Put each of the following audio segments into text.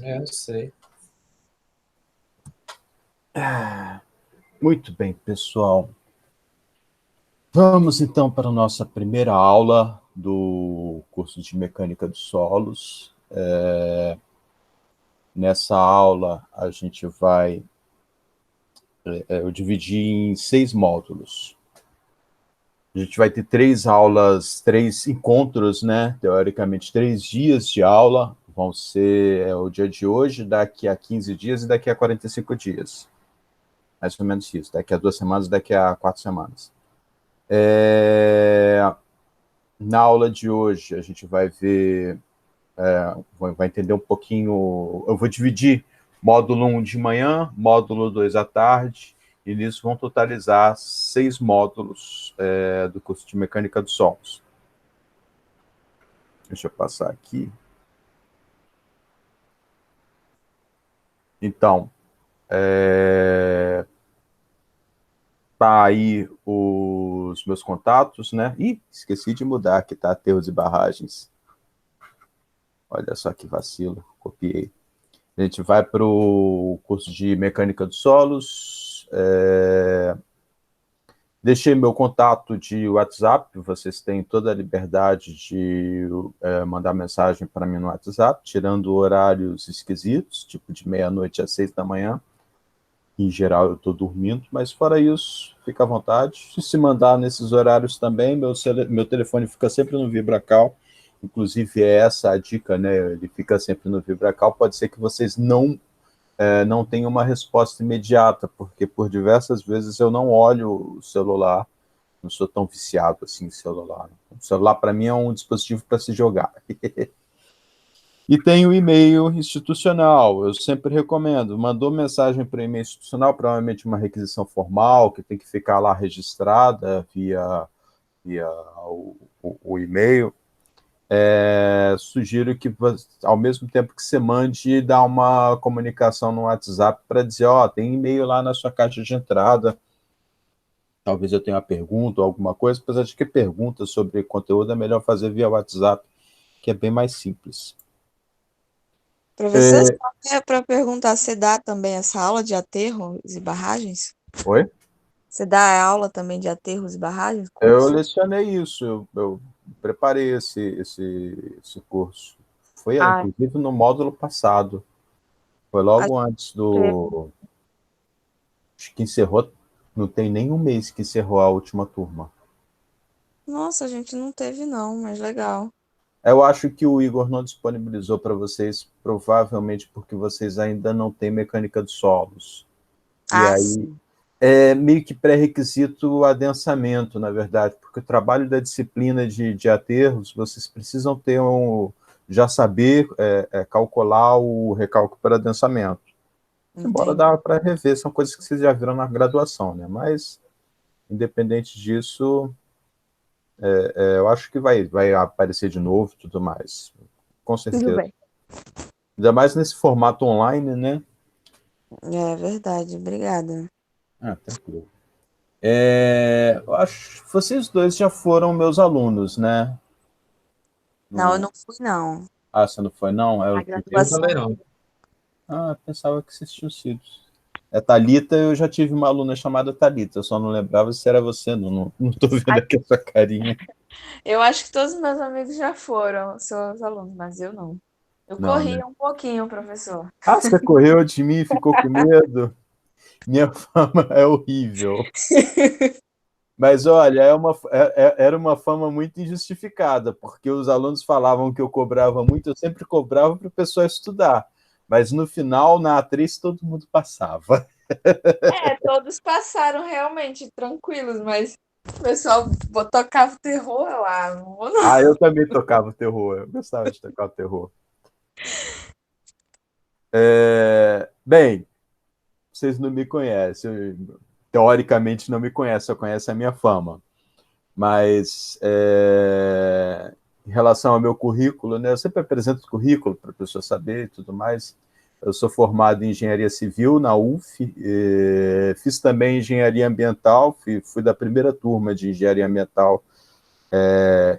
É, eu sei. Muito bem, pessoal. Vamos então para a nossa primeira aula do curso de Mecânica dos Solos. Nessa aula, a gente vai eu dividi em 6 módulos. A gente vai ter 3 aulas, 3 encontros, né? Teoricamente, 3 dias de aula. Vão ser o dia de hoje, daqui a 15 dias e daqui a 45 dias. Mais ou menos isso. Daqui a 2 semanas, daqui a 4 semanas. Na aula de hoje, a gente vai ver, vai entender um pouquinho. Eu vou dividir módulo 1 de manhã, módulo 2 à tarde, e nisso vão totalizar 6 módulos do curso de Mecânica dos Solos. Deixa eu passar aqui. Então, tá aí os meus contatos, né? Ih, esqueci de mudar aqui, tá? Aterros e barragens. Olha só que vacilo, copiei. A gente vai para o curso de Mecânica dos Solos. Deixei meu contato de WhatsApp, vocês têm toda a liberdade de mandar mensagem para mim no WhatsApp, tirando horários esquisitos, tipo de meia-noite às 6 da manhã. Em geral eu estou dormindo, mas fora isso, fica à vontade. Se mandar nesses horários também, meu telefone fica sempre no VibraCal, inclusive é essa a dica, né? Ele fica sempre no VibraCal. Pode ser que vocês não tenham uma resposta imediata, porque por diversas vezes eu não olho o celular, não sou tão viciado assim em celular. O celular para mim é um dispositivo para se jogar. E tem o e-mail institucional, eu sempre recomendo. Mandou mensagem para o e-mail institucional, provavelmente uma requisição formal, que tem que ficar lá registrada via o e-mail. Sugiro que, ao mesmo tempo que você mande, dá uma comunicação no WhatsApp para dizer, tem e-mail lá na sua caixa de entrada, talvez eu tenha uma pergunta ou alguma coisa, apesar de que pergunta sobre conteúdo é melhor fazer via WhatsApp, que é bem mais simples. Professor, só para perguntar, você dá também essa aula de aterros e barragens? Oi? Você dá aula também de aterros e barragens, Eu curso? lecionei isso, eu preparei esse curso. Foi, Ah, inclusive, no módulo passado. Foi acho logo antes que... do... Acho que encerrou, não tem nem um mês que encerrou a última turma. Nossa, a gente não teve não, mas legal. Eu acho que o Igor não disponibilizou para vocês, provavelmente porque vocês ainda não têm mecânica de solos. E Ah, aí sim. é meio que pré-requisito o adensamento, na verdade, porque o trabalho da disciplina de aterros, vocês precisam ter já saber calcular o recálculo para adensamento. Embora Entendi. dá para rever, são coisas que vocês já viram na graduação, né? Mas, independente disso, eu acho que vai aparecer de novo e tudo mais. Com Tudo certeza. bem. Ainda mais nesse formato online, né? É verdade, obrigada. Tranquilo. Eu acho que vocês dois já foram meus alunos, né? Não, eu No... não fui não. Você não foi, não? A Eu graduação. também não. Pensava que vocês tinham sido. Thalita, eu já tive uma aluna chamada Thalita, eu só não lembrava se era você, não tô vendo aqui a sua carinha. Eu acho que todos os meus amigos já foram seus alunos, mas eu não. Eu Não, né? corria um pouquinho, professor. Você correu de mim, ficou com medo? Minha fama é horrível. Mas olha, era uma fama muito injustificada, porque os alunos falavam que eu cobrava muito, eu sempre cobrava para o pessoal estudar. Mas no final, na atriz, todo mundo passava. É, todos passaram realmente tranquilos, mas o pessoal tocava o terror lá. Não vou não. Eu também tocava o terror, eu gostava de tocar o terror. Bem, vocês não me conhecem, teoricamente não me conhecem, só conhecem a minha fama. Mas em relação ao meu currículo, né, eu sempre apresento o currículo para a pessoa saber e tudo mais. Eu sou formado em engenharia civil na UF, fiz também engenharia ambiental, fui da primeira turma de engenharia ambiental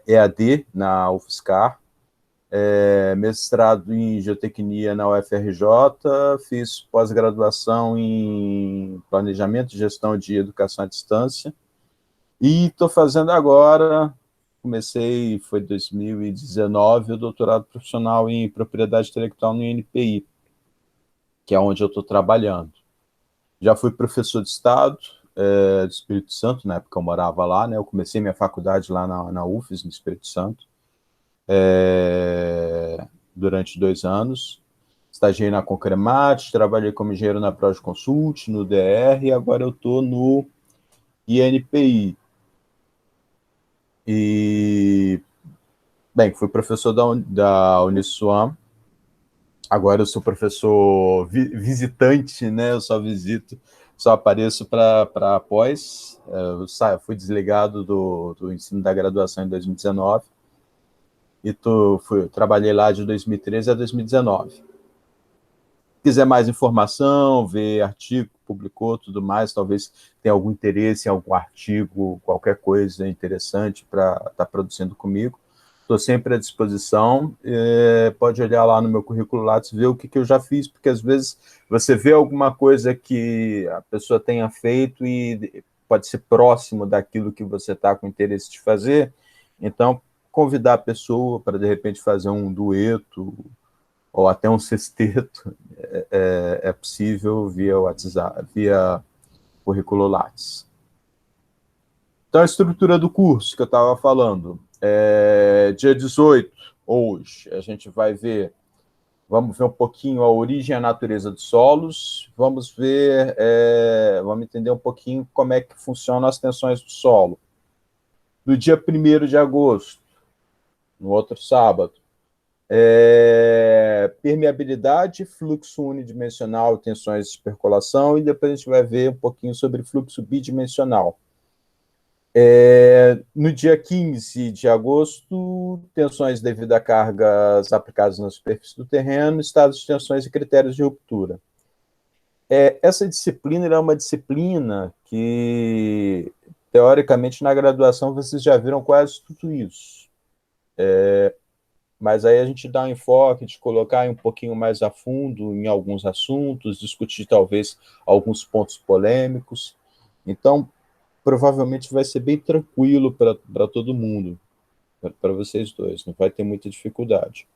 EAD na UFSCar. mestrado em geotecnia na UFRJ, fiz pós-graduação em planejamento e gestão de educação à distância, e estou fazendo agora, foi 2019, o doutorado profissional em propriedade intelectual no INPI, que é onde eu estou trabalhando. Já fui professor de Estado do Espírito Santo, na época eu morava lá, né? Eu comecei minha faculdade lá na UFES, no Espírito Santo, durante 2 anos. Estagiei na Concremat, trabalhei como engenheiro na Prosconsult, no DR, e agora eu estou no INPI. E, bem, fui professor da Uniswam, agora eu sou professor visitante, né? Eu só visito, só apareço para pós. Eu fui desligado do ensino da graduação em 2019 e trabalhei lá de 2013 a 2019. Se quiser mais informação, ver artigo, publicou, tudo mais, talvez tenha algum interesse em algum artigo, qualquer coisa interessante para estar produzindo comigo, estou sempre à disposição. Pode olhar lá no meu currículo Lattes, ver o que eu já fiz, porque às vezes você vê alguma coisa que a pessoa tenha feito e pode ser próximo daquilo que você está com interesse de fazer, então convidar a pessoa para, de repente, fazer um dueto ou até um sexteto, é possível via WhatsApp, via currículo Lattes. Então, a estrutura do curso que eu estava falando, dia 18, hoje, a gente vai ver, vamos ver um pouquinho a origem e a natureza dos solos, vamos entender um pouquinho como é que funcionam as tensões do solo. No dia 1º de agosto, no outro sábado, permeabilidade, fluxo unidimensional, tensões de percolação, e depois a gente vai ver um pouquinho sobre fluxo bidimensional. No dia 15 de agosto, tensões devido a cargas aplicadas na superfície do terreno, estados de tensões e critérios de ruptura. Essa disciplina é uma disciplina que, teoricamente, na graduação, vocês já viram quase tudo isso. Mas aí a gente dá um enfoque de colocar um pouquinho mais a fundo em alguns assuntos, discutir talvez alguns pontos polêmicos. Então, provavelmente vai ser bem tranquilo para todo mundo, para vocês dois, não vai ter muita dificuldade.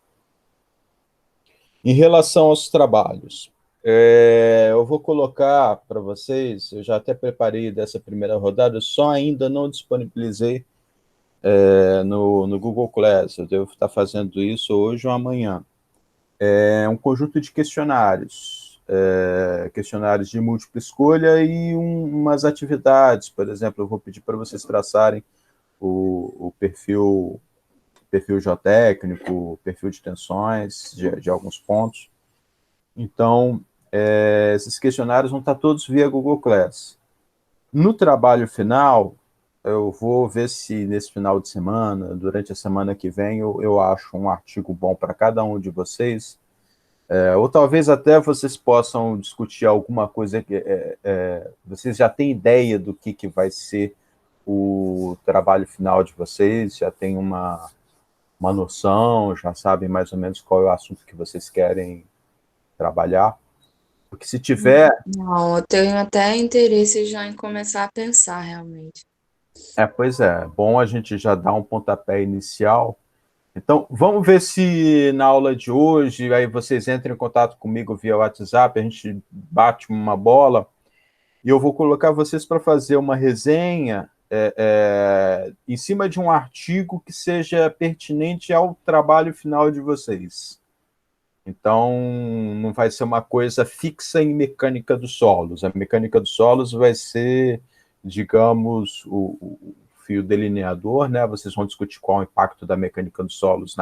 Em relação aos trabalhos, eu vou colocar para vocês, eu já até preparei dessa primeira rodada, só ainda não disponibilizei no Google Class, eu devo estar fazendo isso hoje ou amanhã. Um conjunto de questionários, questionários de múltipla escolha e umas atividades. Por exemplo, eu vou pedir para vocês traçarem o perfil geotécnico, o perfil de tensões de alguns pontos. Então, esses questionários vão estar todos via Google Class. No trabalho final, eu vou ver se nesse final de semana, durante a semana que vem, eu acho um artigo bom para cada um de vocês, ou talvez até vocês possam discutir alguma coisa que vocês já têm ideia do que vai ser o trabalho final de vocês, já tem uma noção, já sabem mais ou menos qual é o assunto que vocês querem trabalhar. Porque se tiver... Não, eu tenho até interesse já em começar a pensar, realmente. Pois é, bom a gente já dar um pontapé inicial. Então, vamos ver se na aula de hoje, aí vocês entram em contato comigo via WhatsApp, a gente bate uma bola, e eu vou colocar vocês para fazer uma resenha em cima de um artigo que seja pertinente ao trabalho final de vocês. Então, não vai ser uma coisa fixa em mecânica dos solos. A mecânica dos solos vai ser, digamos, o fio delineador, né? Vocês vão discutir qual é o impacto da mecânica dos solos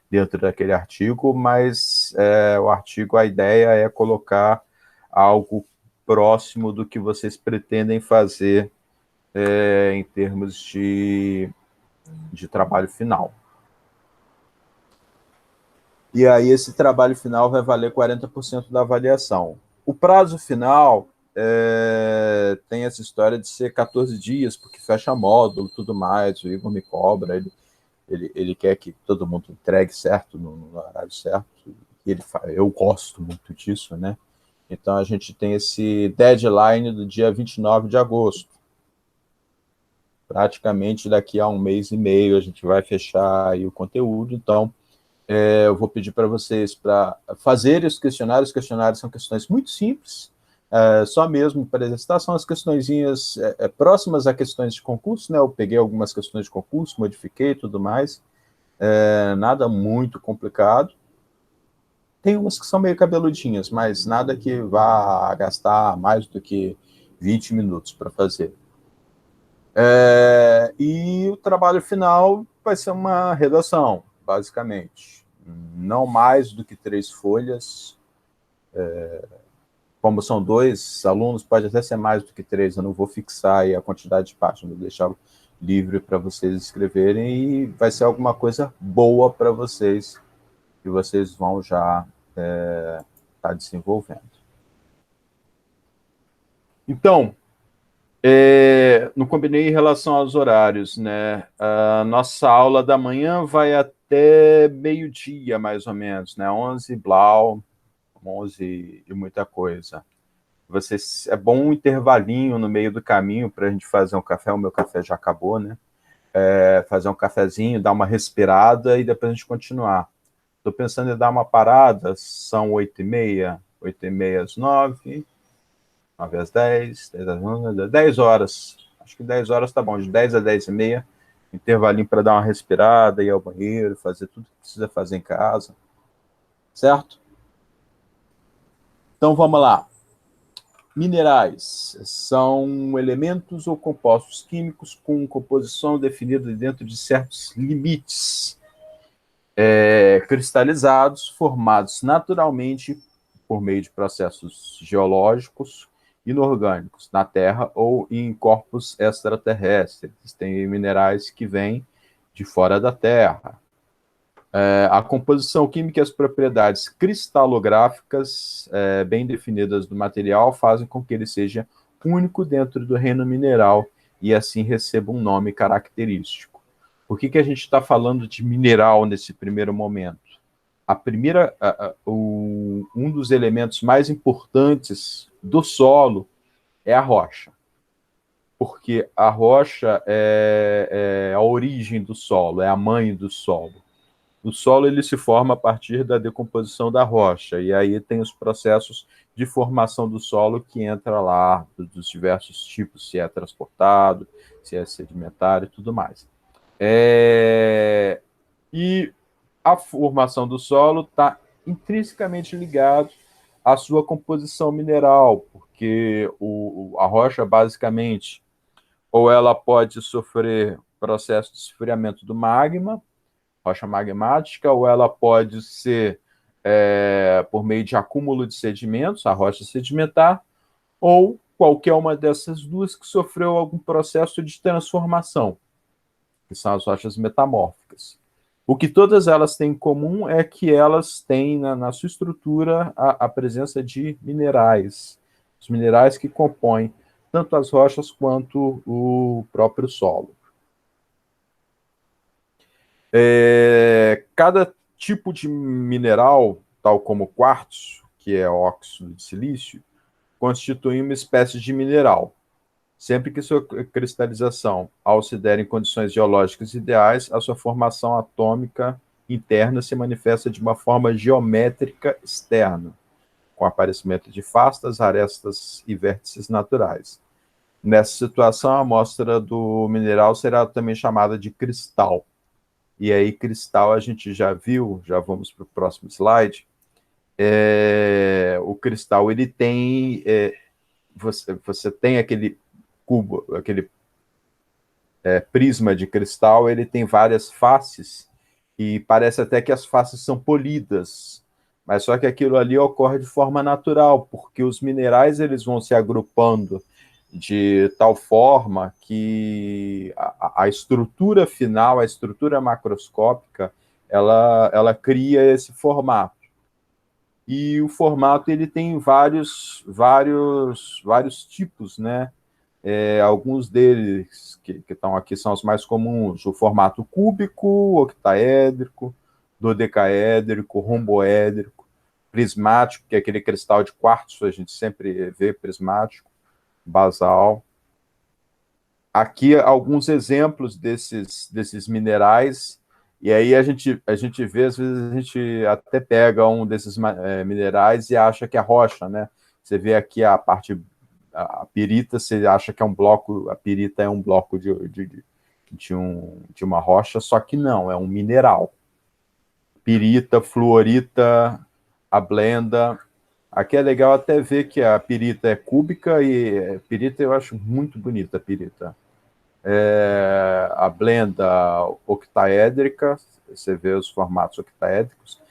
dentro daquele artigo, mas o artigo, a ideia é colocar algo próximo do que vocês pretendem fazer em termos de trabalho final. E aí esse trabalho final vai valer 40% da avaliação. O prazo final tem essa história de ser 14 dias, porque fecha módulo, tudo mais, o Igor me cobra, ele quer que todo mundo entregue certo, no horário certo, e eu gosto muito disso, né? Então, a gente tem esse deadline do dia 29 de agosto. Praticamente daqui a um mês e meio a gente vai fechar aí o conteúdo, então eu vou pedir para vocês para fazerem os questionários. Os questionários são questões muito simples, só mesmo para exercitar, são as questõezinhas próximas a questões de concurso, né? Eu peguei algumas questões de concurso, modifiquei e tudo mais, nada muito complicado. Tem umas que são meio cabeludinhas, mas nada que vá gastar mais do que 20 minutos para fazer. E o trabalho final vai ser uma redação, basicamente. Não mais do que 3 folhas. Como são 2 alunos, pode até ser mais do que 3, eu não vou fixar aí a quantidade de páginas, vou deixar livre para vocês escreverem, e vai ser alguma coisa boa para vocês, que vocês vão já estar desenvolvendo. Então, não combinei em relação aos horários, né? A nossa aula da manhã vai até meio-dia, mais ou menos, né? 11 blau, 11 e muita coisa. É bom um intervalinho no meio do caminho para a gente fazer um café. O meu café já acabou, né? Fazer um cafezinho, dar uma respirada e depois a gente continuar. Estou pensando em dar uma parada, são 8h30, 8h30 às 9h, 9 às 10, 10 às 11, 10 horas. Acho que 10 horas tá bom, de 10 a 10h30, intervalinho para dar uma respirada, ir ao banheiro, fazer tudo que precisa fazer em casa. Certo? Então vamos lá. Minerais são elementos ou compostos químicos com composição definida dentro de certos limites, cristalizados, formados naturalmente por meio de processos geológicos inorgânicos na Terra ou em corpos extraterrestres. Tem minerais que vêm de fora da Terra. A composição química e as propriedades cristalográficas bem definidas do material fazem com que ele seja único dentro do reino mineral e assim receba um nome característico. Por que a gente está falando de mineral nesse primeiro momento? Um dos elementos mais importantes do solo é a rocha, porque a rocha é a origem do solo, é a mãe do solo. O solo ele se forma a partir da decomposição da rocha, e aí tem os processos de formação do solo que entra lá, dos diversos tipos, se é transportado, se é sedimentário e tudo mais. E a formação do solo está intrinsecamente ligado à sua composição mineral, porque a rocha, basicamente, ou ela pode sofrer processo de esfriamento do magma, rocha magmática, ou ela pode ser por meio de acúmulo de sedimentos, a rocha sedimentar, ou qualquer uma dessas duas que sofreu algum processo de transformação, que são as rochas metamórficas. O que todas elas têm em comum é que elas têm na sua estrutura a presença de minerais, os minerais que compõem tanto as rochas quanto o próprio solo. Cada tipo de mineral, tal como o quartzo, que é óxido de silício, constitui uma espécie de mineral. Sempre que sua cristalização, ao se der em condições geológicas ideais, a sua formação atômica interna se manifesta de uma forma geométrica externa, com aparecimento de fastas, arestas e vértices naturais. Nessa situação, a amostra do mineral será também chamada de cristal. E aí, cristal, a gente já viu, já vamos para o próximo slide. O cristal, ele tem... você tem aquele cubo, aquele prisma de cristal, ele tem várias faces, e parece até que as faces são polidas, mas só que aquilo ali ocorre de forma natural, porque os minerais eles vão se agrupando de tal forma que a estrutura final, a estrutura macroscópica, ela cria esse formato. E o formato ele tem vários tipos, né? Alguns deles que estão aqui são os mais comuns: o formato cúbico, octaédrico, dodecaédrico, romboédrico, prismático, que é aquele cristal de quartzo, a gente sempre vê prismático, basal. Aqui alguns exemplos desses minerais, e aí a gente vê, às vezes a gente até pega um desses minerais e acha que é rocha, né? Você vê aqui a pirita, você acha que é um bloco, a pirita é um bloco de uma rocha, só que não, é um mineral. Pirita, fluorita, a blenda. Aqui é legal até ver que a pirita é cúbica e pirita eu acho muito bonita, a pirita. A blenda octaédrica, você vê os formatos octaédricos.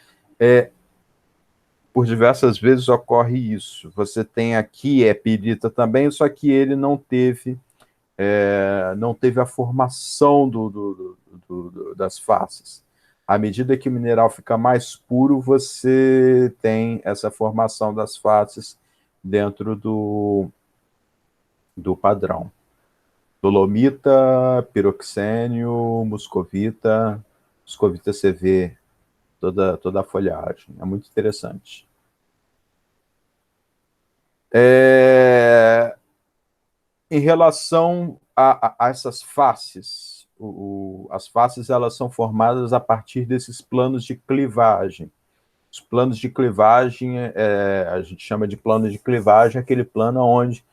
Por diversas vezes ocorre isso. Você tem aqui pirita também, só que ele não teve a formação das faces. À medida que o mineral fica mais puro, você tem essa formação das faces dentro do padrão. Dolomita, piroxênio, muscovita. Muscovita você vê toda a folhagem. É muito interessante. Em relação a essas faces, as faces elas são formadas a partir desses planos de clivagem. Os planos de clivagem, a gente chama de plano de clivagem, aquele plano onde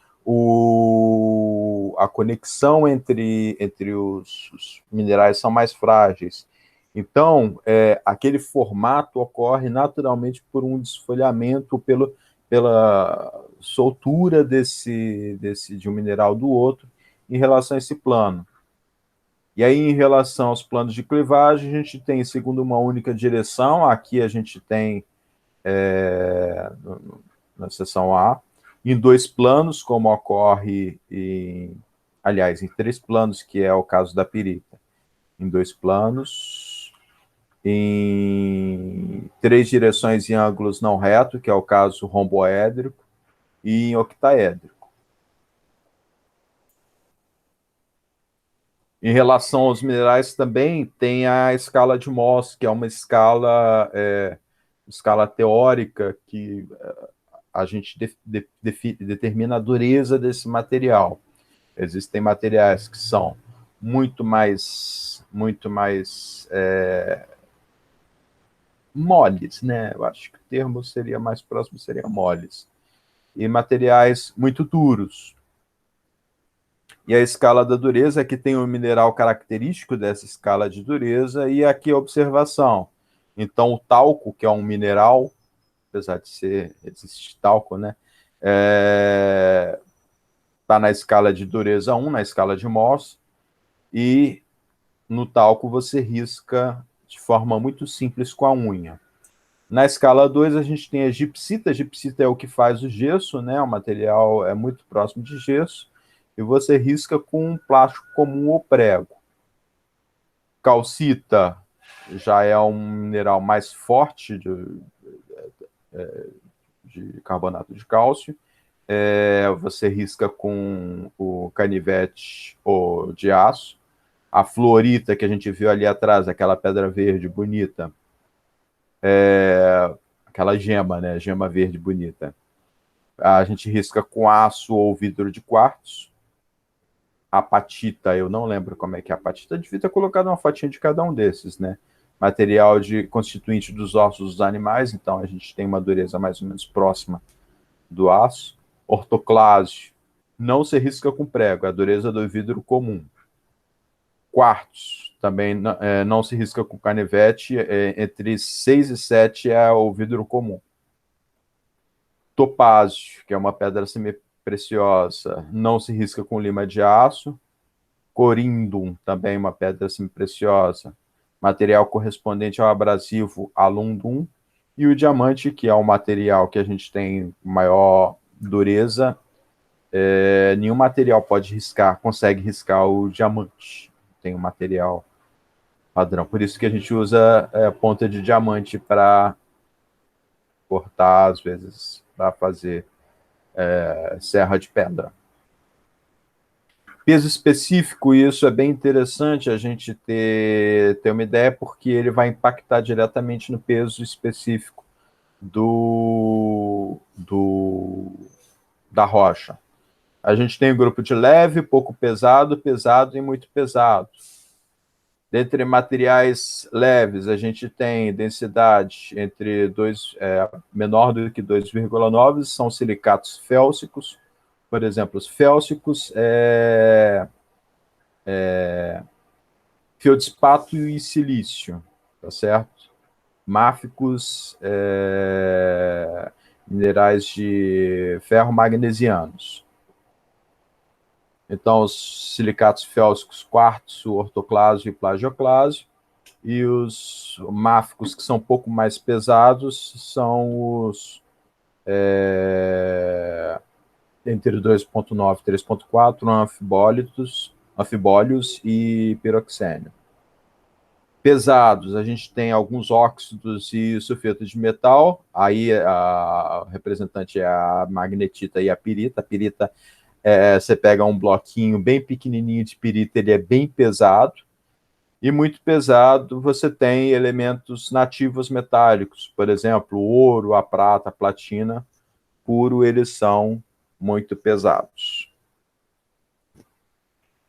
a conexão entre os minerais são mais frágeis. Então, aquele formato ocorre naturalmente por um desfolhamento, pela soltura de um mineral do outro em relação a esse plano. E aí, em relação aos planos de clivagem, a gente tem, segundo uma única direção, aqui a gente tem, na seção A, em 2 planos, como ocorre aliás, em 3 planos, que é o caso da pirita. Em 2 planos, em 3 direções em ângulos não reto, que é o caso romboédrico, e em octaédrico. Em relação aos minerais também tem a escala de Mohs, que é uma escala teórica que a gente determina a dureza desse material. Existem materiais que são muito mais moles, né? Eu acho que o termo seria mais próximo, seria moles. E materiais muito duros. E a escala da dureza, aqui tem um mineral característico dessa escala de dureza, e aqui a observação. Então, o talco, que é um mineral, apesar de existe talco, né? Está na escala de dureza 1, na escala de Mohs, e no talco você risca de forma muito simples com a unha. Na escala 2, a gente tem a gipsita. A gipsita é o que faz o gesso, né? O material é muito próximo de gesso, e você risca com um plástico comum ou prego. Calcita já é um mineral mais forte de carbonato de cálcio. Você risca com o canivete ou de aço. A fluorita, que a gente viu ali atrás, aquela pedra verde bonita, aquela gema, né? Gema verde bonita. A gente risca com aço ou vidro de quartzo. A apatita, eu não lembro como é que é a apatita, devia ter colocado uma fotinha de cada um desses, né? Material constituinte dos ossos dos animais, então a gente tem uma dureza mais ou menos próxima do aço. Ortoclásio, não se risca com prego, é a dureza do vidro comum. Quartzo, também não se risca com canivete, entre 6 e 7 é o vidro comum. Topázio, que é uma pedra semi-preciosa, não se risca com lima de aço. Corindum, também uma pedra semi-preciosa, material correspondente ao abrasivo alundum. E o diamante, que é o material que a gente tem maior dureza, nenhum material consegue riscar o diamante. Tem um material padrão. Por isso que a gente usa ponta de diamante para cortar, às vezes, para fazer serra de pedra. Peso específico, e isso é bem interessante a gente ter uma ideia, porque ele vai impactar diretamente no peso específico da rocha. A gente tem um grupo de leve, pouco pesado, pesado e muito pesado. Dentre materiais leves, a gente tem densidade entre menor do que 2,9, são silicatos félsicos. Por exemplo, os félsicos feldspato e silício, tá certo? Máficos, minerais de ferro magnesianos. Então, os silicatos félsicos, quartzo, ortoclásio e plagioclásio, e os máficos, que são um pouco mais pesados, são os entre 2,9 e 3,4, anfibólios e piroxênio. Pesados, a gente tem alguns óxidos e sulfeto de metal, aí a representante é a magnetita e a pirita. A pirita, você pega um bloquinho bem pequenininho de pirita, ele é bem pesado, e muito pesado você tem elementos nativos metálicos, por exemplo, o ouro, a prata, a platina, puro, eles são muito pesados.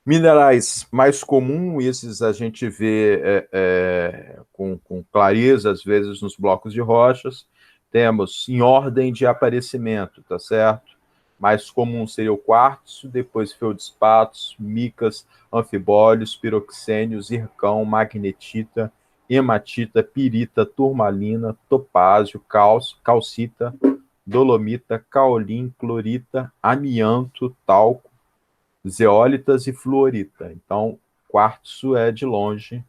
Minerais mais comuns, esses a gente vê com clareza, às vezes, nos blocos de rochas. Temos em ordem de aparecimento, tá certo? Mais comum seria o quartzo, depois feldspatos, micas, anfibólios, piroxênios, zircão, magnetita, hematita, pirita, turmalina, topázio, calcita, dolomita, caolim, clorita, amianto, talco, zeólitas e fluorita. Então, quartzo é, de longe,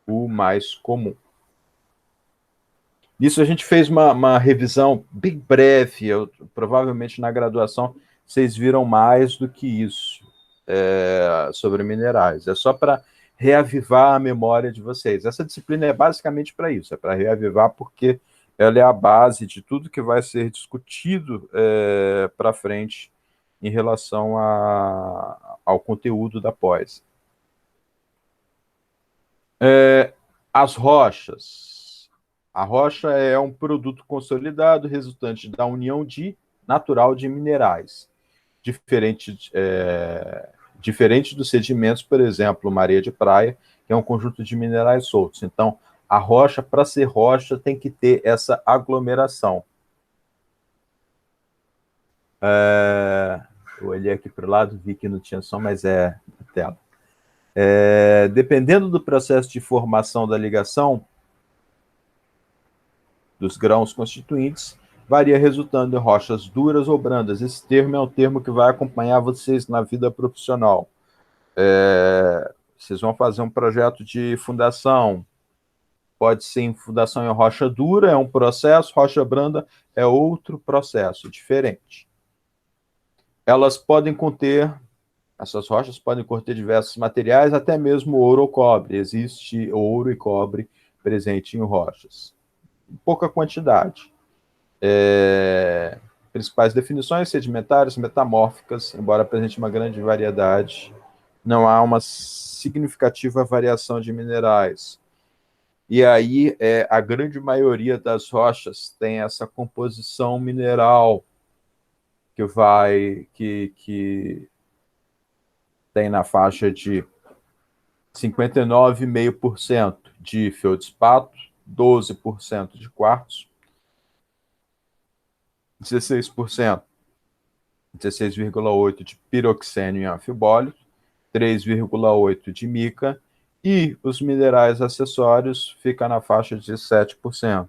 o mais comum. Nisso a gente fez uma revisão bem breve, provavelmente na graduação vocês viram mais do que isso sobre minerais. É só para reavivar a memória de vocês. Essa disciplina é basicamente para isso, é para reavivar, porque ela é a base de tudo que vai ser discutido para frente em relação ao conteúdo da pós. As rochas. A rocha é um produto consolidado resultante da união natural de minerais, diferente dos sedimentos, por exemplo, uma areia de praia, que é um conjunto de minerais soltos. Então, a rocha, para ser rocha, tem que ter essa aglomeração. Eu olhei aqui para o lado, vi que não tinha som, mas é a tela. Dependendo do processo de formação da ligação dos grãos constituintes, varia resultando em rochas duras ou brandas. Esse termo é um termo que vai acompanhar vocês na vida profissional. Vocês vão fazer um projeto de fundação, pode ser em fundação em rocha dura, é um processo, rocha branda é outro processo, diferente. Essas rochas podem conter diversos materiais, até mesmo ouro ou cobre. Existe ouro e cobre presente em rochas. Pouca quantidade. Principais definições: sedimentares, metamórficas, embora apresente uma grande variedade, não há uma significativa variação de minerais. E aí, a grande maioria das rochas tem essa composição mineral que tem na faixa de 59,5% de feldspato, 12% de quartzo, 16,8% de piroxênio e anfibólio, 3,8% de mica, e os minerais acessórios ficam na faixa de 7%.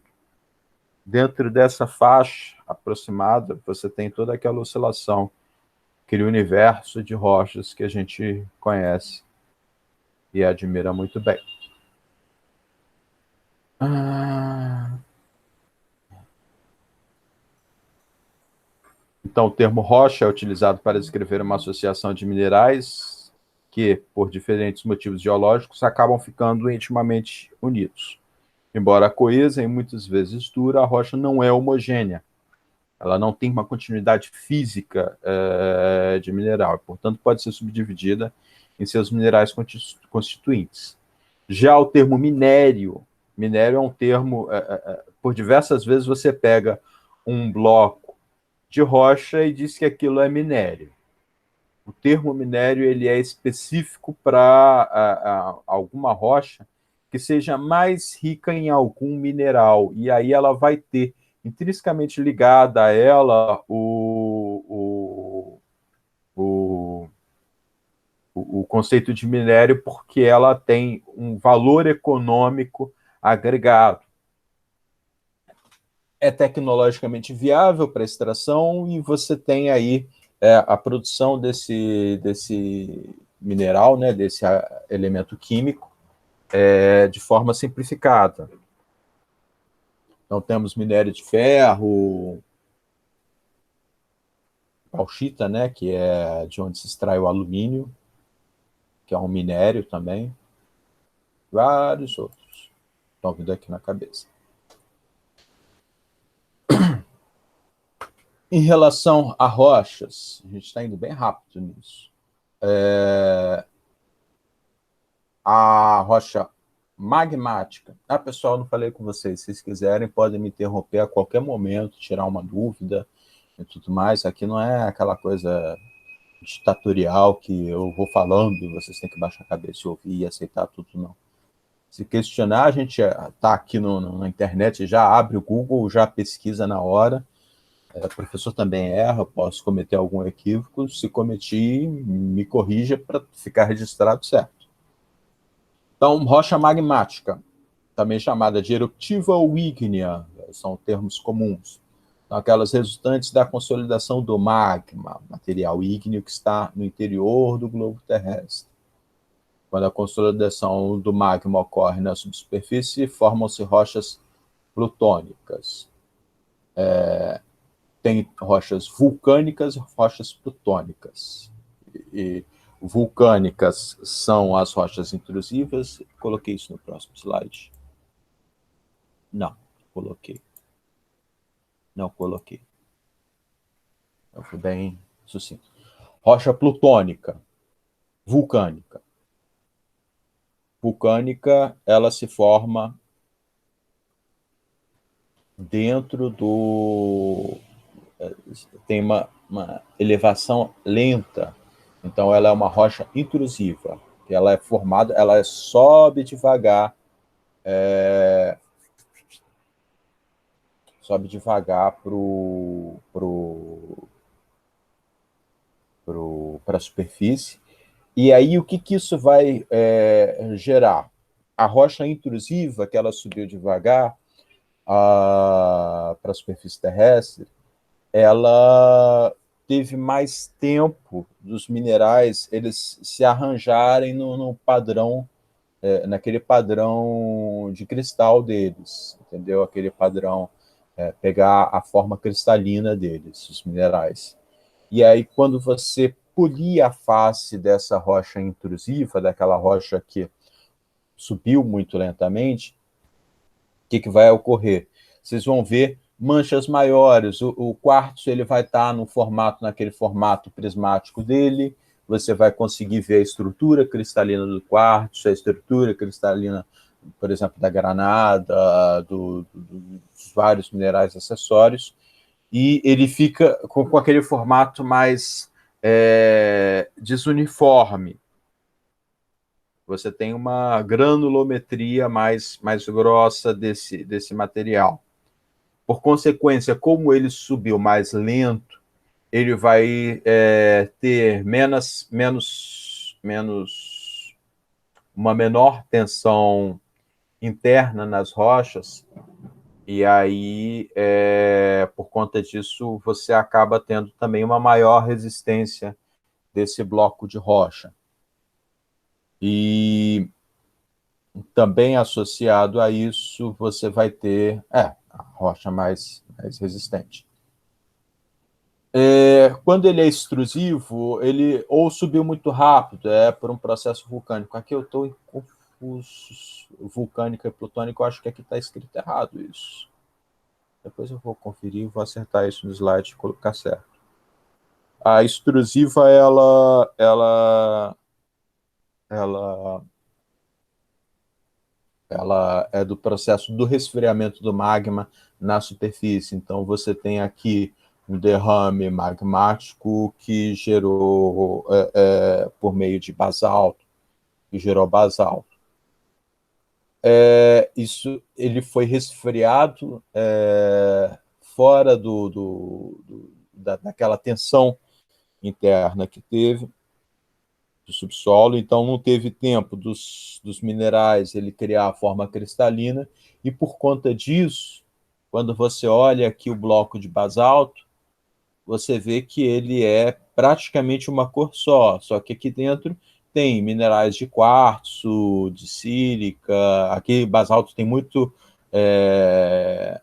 Dentro dessa faixa aproximada, você tem toda aquela oscilação, aquele universo de rochas que a gente conhece e admira muito bem. Então, o termo rocha é utilizado para descrever uma associação de minerais que, por diferentes motivos geológicos, acabam ficando intimamente unidos. Embora coesa e muitas vezes dura, a rocha não é homogênea. Ela não tem uma continuidade física de mineral, portanto, pode ser subdividida em seus minerais constituintes. Já o termo minério é um termo, por diversas vezes você pega um bloco de rocha e diz que aquilo é minério. O termo minério ele é específico para alguma rocha que seja mais rica em algum mineral, e aí ela vai ter intrinsecamente ligada a ela o conceito de minério, porque ela tem um valor econômico agregado. É tecnologicamente viável para extração e você tem aí a produção desse mineral, né, desse elemento químico, de forma simplificada. Então, temos minério de ferro, bauxita, né, que é de onde se extrai o alumínio, que é um minério também, vários outros. Estão vindo aqui na cabeça. Em relação a rochas, a gente está indo bem rápido nisso. A rocha magmática. Pessoal, não falei com vocês. Se vocês quiserem, podem me interromper a qualquer momento, tirar uma dúvida e tudo mais. Aqui não é aquela coisa ditatorial que eu vou falando e vocês têm que baixar a cabeça e ouvir e aceitar tudo, não. Se questionar, a gente está aqui na internet, já abre o Google, já pesquisa na hora. O professor também erra, posso cometer algum equívoco. Se cometi, me corrija para ficar registrado certo. Então, rocha magmática, também chamada de eruptiva ou ígnea, são termos comuns. Então, aquelas resultantes da consolidação do magma, material ígneo que está no interior do globo terrestre. Quando a consolidação do magma ocorre na subsuperfície, formam-se rochas plutônicas. Tem rochas vulcânicas e rochas plutônicas. E vulcânicas são as rochas intrusivas. Coloquei isso no próximo slide. Não, coloquei. Não coloquei. Eu fui bem sucinto. Rocha plutônica, vulcânica. Vulcânica, ela se forma dentro do... Tem uma elevação lenta, então ela é uma rocha intrusiva. Ela é formada, ela sobe devagar, para a superfície. E aí, o que isso vai gerar? A rocha intrusiva, que ela subiu devagar para a superfície terrestre, ela teve mais tempo dos minerais eles se arranjarem no padrão, naquele padrão de cristal deles, entendeu? Aquele padrão, pegar a forma cristalina deles, os minerais. E aí, quando você polir a face dessa rocha intrusiva, daquela rocha que subiu muito lentamente, o que vai ocorrer? Vocês vão ver manchas maiores. O quartzo ele vai estar naquele formato prismático dele. Você vai conseguir ver a estrutura cristalina do quartzo, a estrutura cristalina, por exemplo, da granada, dos vários minerais acessórios, e ele fica com aquele formato mais desuniforme. Você tem uma granulometria mais grossa desse material. Por consequência, como ele subiu mais lento, ele vai ter uma menor tensão interna nas rochas, e aí, por conta disso, você acaba tendo também uma maior resistência desse bloco de rocha. E também associado a isso, você vai ter a rocha mais resistente. Quando ele é extrusivo, ele ou subiu muito rápido, por um processo vulcânico. Aqui eu estou confuso. Vulcânica e plutônica, eu acho que aqui está escrito errado isso. Depois eu vou conferir, vou acertar isso no slide e colocar certo. A extrusiva, ela é do processo do resfriamento do magma na superfície. Então, você tem aqui um derrame magmático que gerou, por meio de basalto, que gerou basalto. Ele foi resfriado fora daquela tensão interna que teve do subsolo, então não teve tempo dos minerais ele criar a forma cristalina, e por conta disso, quando você olha aqui o bloco de basalto, você vê que ele é praticamente uma cor só que aqui dentro tem minerais de quartzo, de sílica, aqui basalto tem muito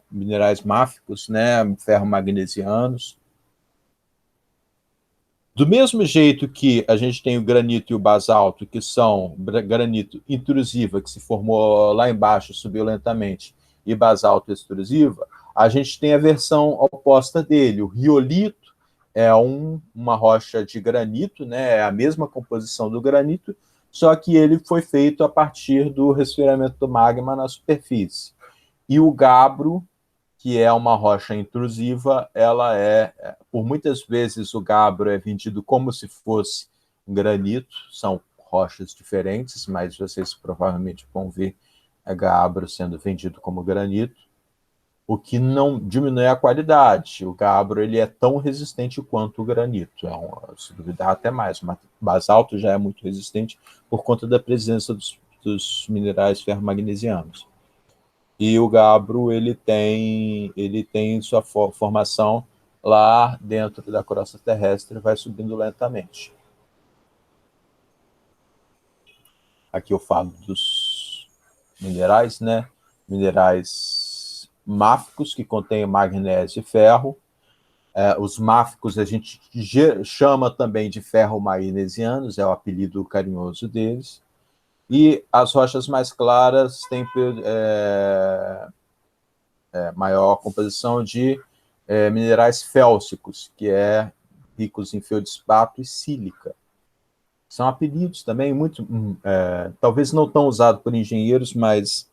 minerais máficos, né, ferro-magnesianos. Do mesmo jeito que a gente tem o granito e o basalto, que são granito intrusiva, que se formou lá embaixo, subiu lentamente, e basalto extrusiva, a gente tem a versão oposta dele. O riolito é uma rocha de granito, né? É a mesma composição do granito, só que ele foi feito a partir do resfriamento do magma na superfície. E o gabbro, que é uma rocha intrusiva, por muitas vezes o gabbro é vendido como se fosse um granito, são rochas diferentes, mas vocês provavelmente vão ver gabbro sendo vendido como granito, o que não diminui a qualidade. O gabbro ele é tão resistente quanto o granito, se duvidar até mais. O basalto já é muito resistente por conta da presença dos minerais ferromagnesianos. E o gabbro ele tem sua formação lá dentro da crosta terrestre, vai subindo lentamente. Aqui eu falo dos minerais, né? Minerais máficos, que contêm magnésio e ferro. Os máficos a gente chama também de ferro-magnesianos, é o apelido carinhoso deles. E as rochas mais claras têm maior composição de minerais félsicos, que é ricos em feldspato e sílica. São apelidos também muito, talvez não tão usados por engenheiros, mas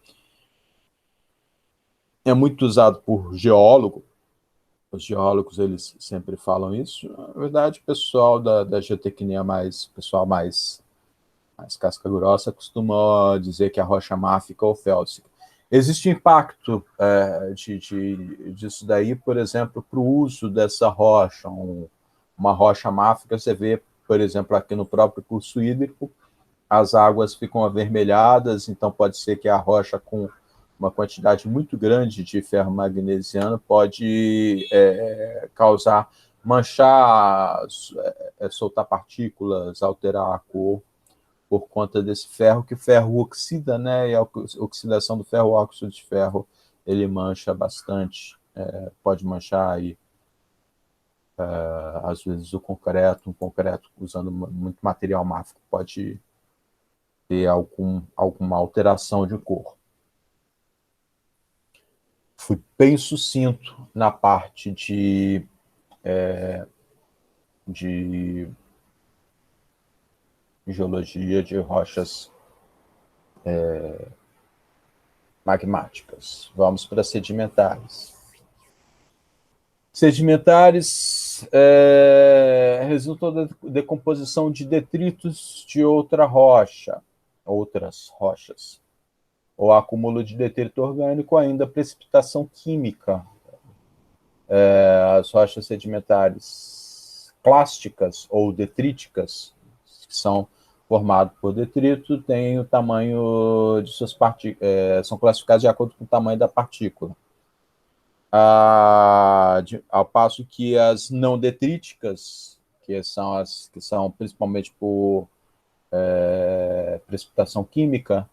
é muito usado por geólogo. Os geólogos eles sempre falam isso. Na verdade, o pessoal da geotecnia pessoal mais casca grossa costuma dizer que a rocha máfica ou félsica. Existe impacto disso daí, por exemplo, para o uso dessa rocha. Uma rocha máfica, você vê, por exemplo, aqui no próprio curso hídrico, as águas ficam avermelhadas, então pode ser que a rocha com uma quantidade muito grande de ferro magnesiano pode causar, manchar, soltar partículas, alterar a cor, por conta desse ferro, que o ferro oxida, né? E a oxidação do ferro, o óxido de ferro, ele mancha bastante, pode manchar aí, às vezes, um concreto usando muito material máfico pode ter alguma alteração de cor. Fui bem sucinto na parte de geologia de rochas magmáticas. Vamos para sedimentares. Sedimentares resultam da decomposição de detritos de outras rochas, ou acúmulo de detrito orgânico, ou ainda precipitação química. As rochas sedimentares clásticas ou detríticas, que são formadas por detrito, têm o tamanho de suas partículas, são classificadas de acordo com o tamanho da partícula. Ao passo que as não detríticas, que são principalmente por precipitação química,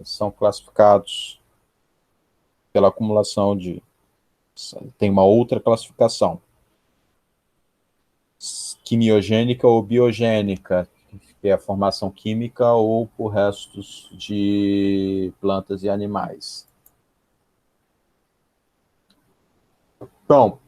são classificados pela acumulação tem uma outra classificação, quimiogênica ou biogênica, que é a formação química ou por restos de plantas e animais. Então,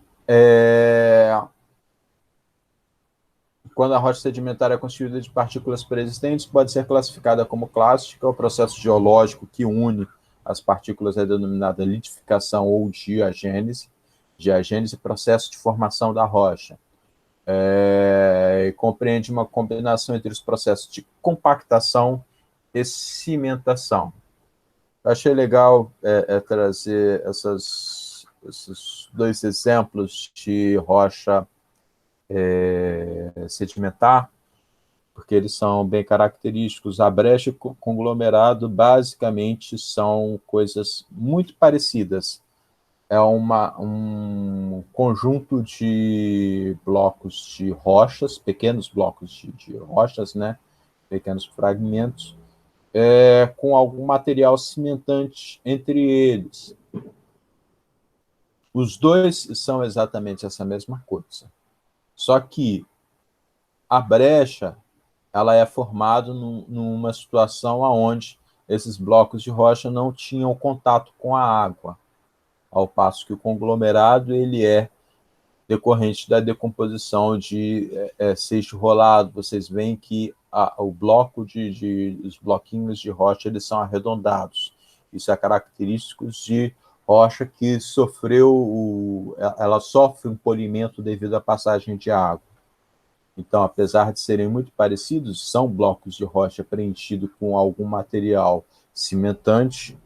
quando a rocha sedimentar é constituída de partículas pré-existentes, pode ser classificada como clássica. O processo geológico que une as partículas é denominado litificação ou diagênese. Diagênese, processo de formação da rocha. Compreende uma combinação entre os processos de compactação e cimentação. Eu achei legal trazer esses dois exemplos de rocha sedimentar, porque eles são bem característicos. A brecha e o conglomerado, basicamente, são coisas muito parecidas. É um conjunto de blocos de rochas, pequenos blocos de rochas, né? Pequenos fragmentos, com algum material cimentante entre eles. Os dois são exatamente essa mesma coisa. Só que a brecha ela é formada numa situação onde esses blocos de rocha não tinham contato com a água, ao passo que o conglomerado ele é decorrente da decomposição de seixo rolado. Vocês veem que o bloco os bloquinhos de rocha eles são arredondados. Isso é característico de rocha que ela sofre um polimento devido à passagem de água. Então, apesar de serem muito parecidos, são blocos de rocha preenchidos com algum material cimentante.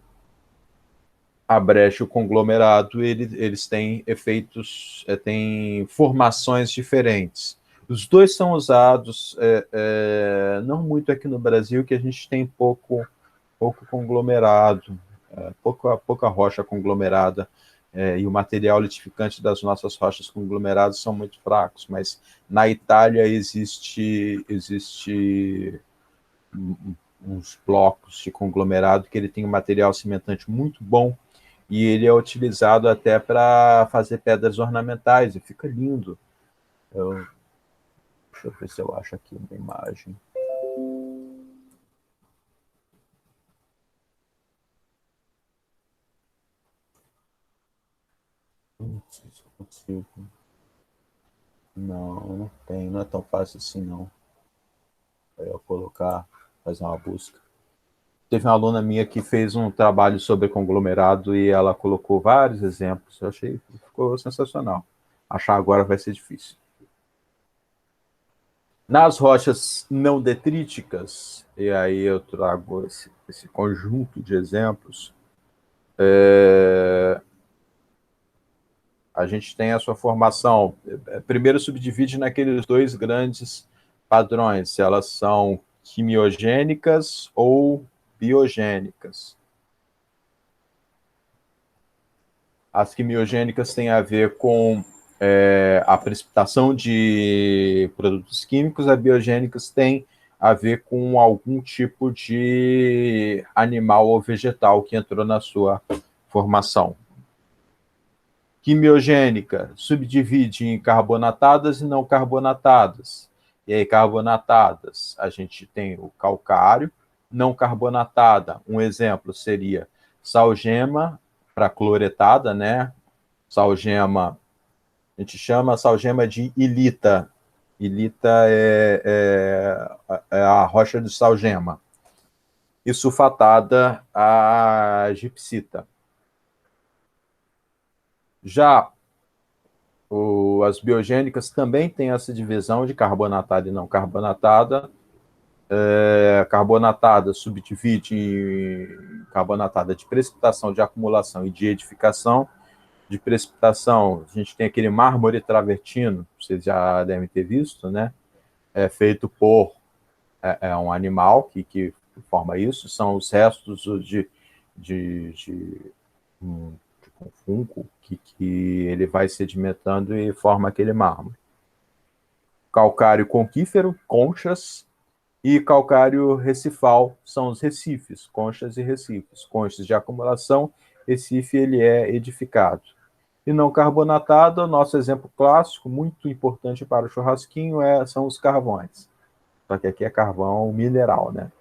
A brecha e o conglomerado, eles têm efeitos, têm formações diferentes. Os dois são usados, não muito aqui no Brasil, que a gente tem pouco conglomerado, pouca rocha conglomerada, e o material litificante das nossas rochas conglomeradas são muito fracos, mas na Itália existe uns blocos de conglomerado que ele tem um material cimentante muito bom, e ele é utilizado até para fazer pedras ornamentais, e fica lindo. Deixa eu ver se eu acho aqui uma imagem. Não sei se eu consigo. Não tem, não é tão fácil assim, não. Eu colocar, fazer uma busca. Teve uma aluna minha que fez um trabalho sobre conglomerado e ela colocou vários exemplos. Eu achei que ficou sensacional. Achar agora vai ser difícil. Nas rochas não detríticas, e aí eu trago esse conjunto de exemplos, a gente tem a sua formação. Primeiro subdivide naqueles dois grandes padrões, se elas são quimiogênicas ou biogênicas. As quimiogênicas têm a ver com a precipitação de produtos químicos, as biogênicas têm a ver com algum tipo de animal ou vegetal que entrou na sua formação. Quimiogênica subdivide em carbonatadas e não carbonatadas. E aí, carbonatadas, a gente tem o calcário. Não carbonatada, um exemplo seria salgema, para cloretada, né? Salgema, a gente chama salgema de ilita. Ilita é a rocha de salgema. E sulfatada, a gipsita. Já as biogênicas também têm essa divisão de carbonatada e não carbonatada. Carbonatada subdivide em carbonatada de precipitação, de acumulação e de edificação. De precipitação, a gente tem aquele mármore travertino, vocês já devem ter visto, né? É feito por um animal que forma isso, são os restos de um fungo que ele vai sedimentando e forma aquele mármore. Calcário conquífero, conchas, e calcário recifal são os recifes, conchas e recifes. Conchas de acumulação, recife ele é edificado. E não carbonatado, o nosso exemplo clássico, muito importante para o churrasquinho, são os carvões. Só que aqui é carvão mineral, né?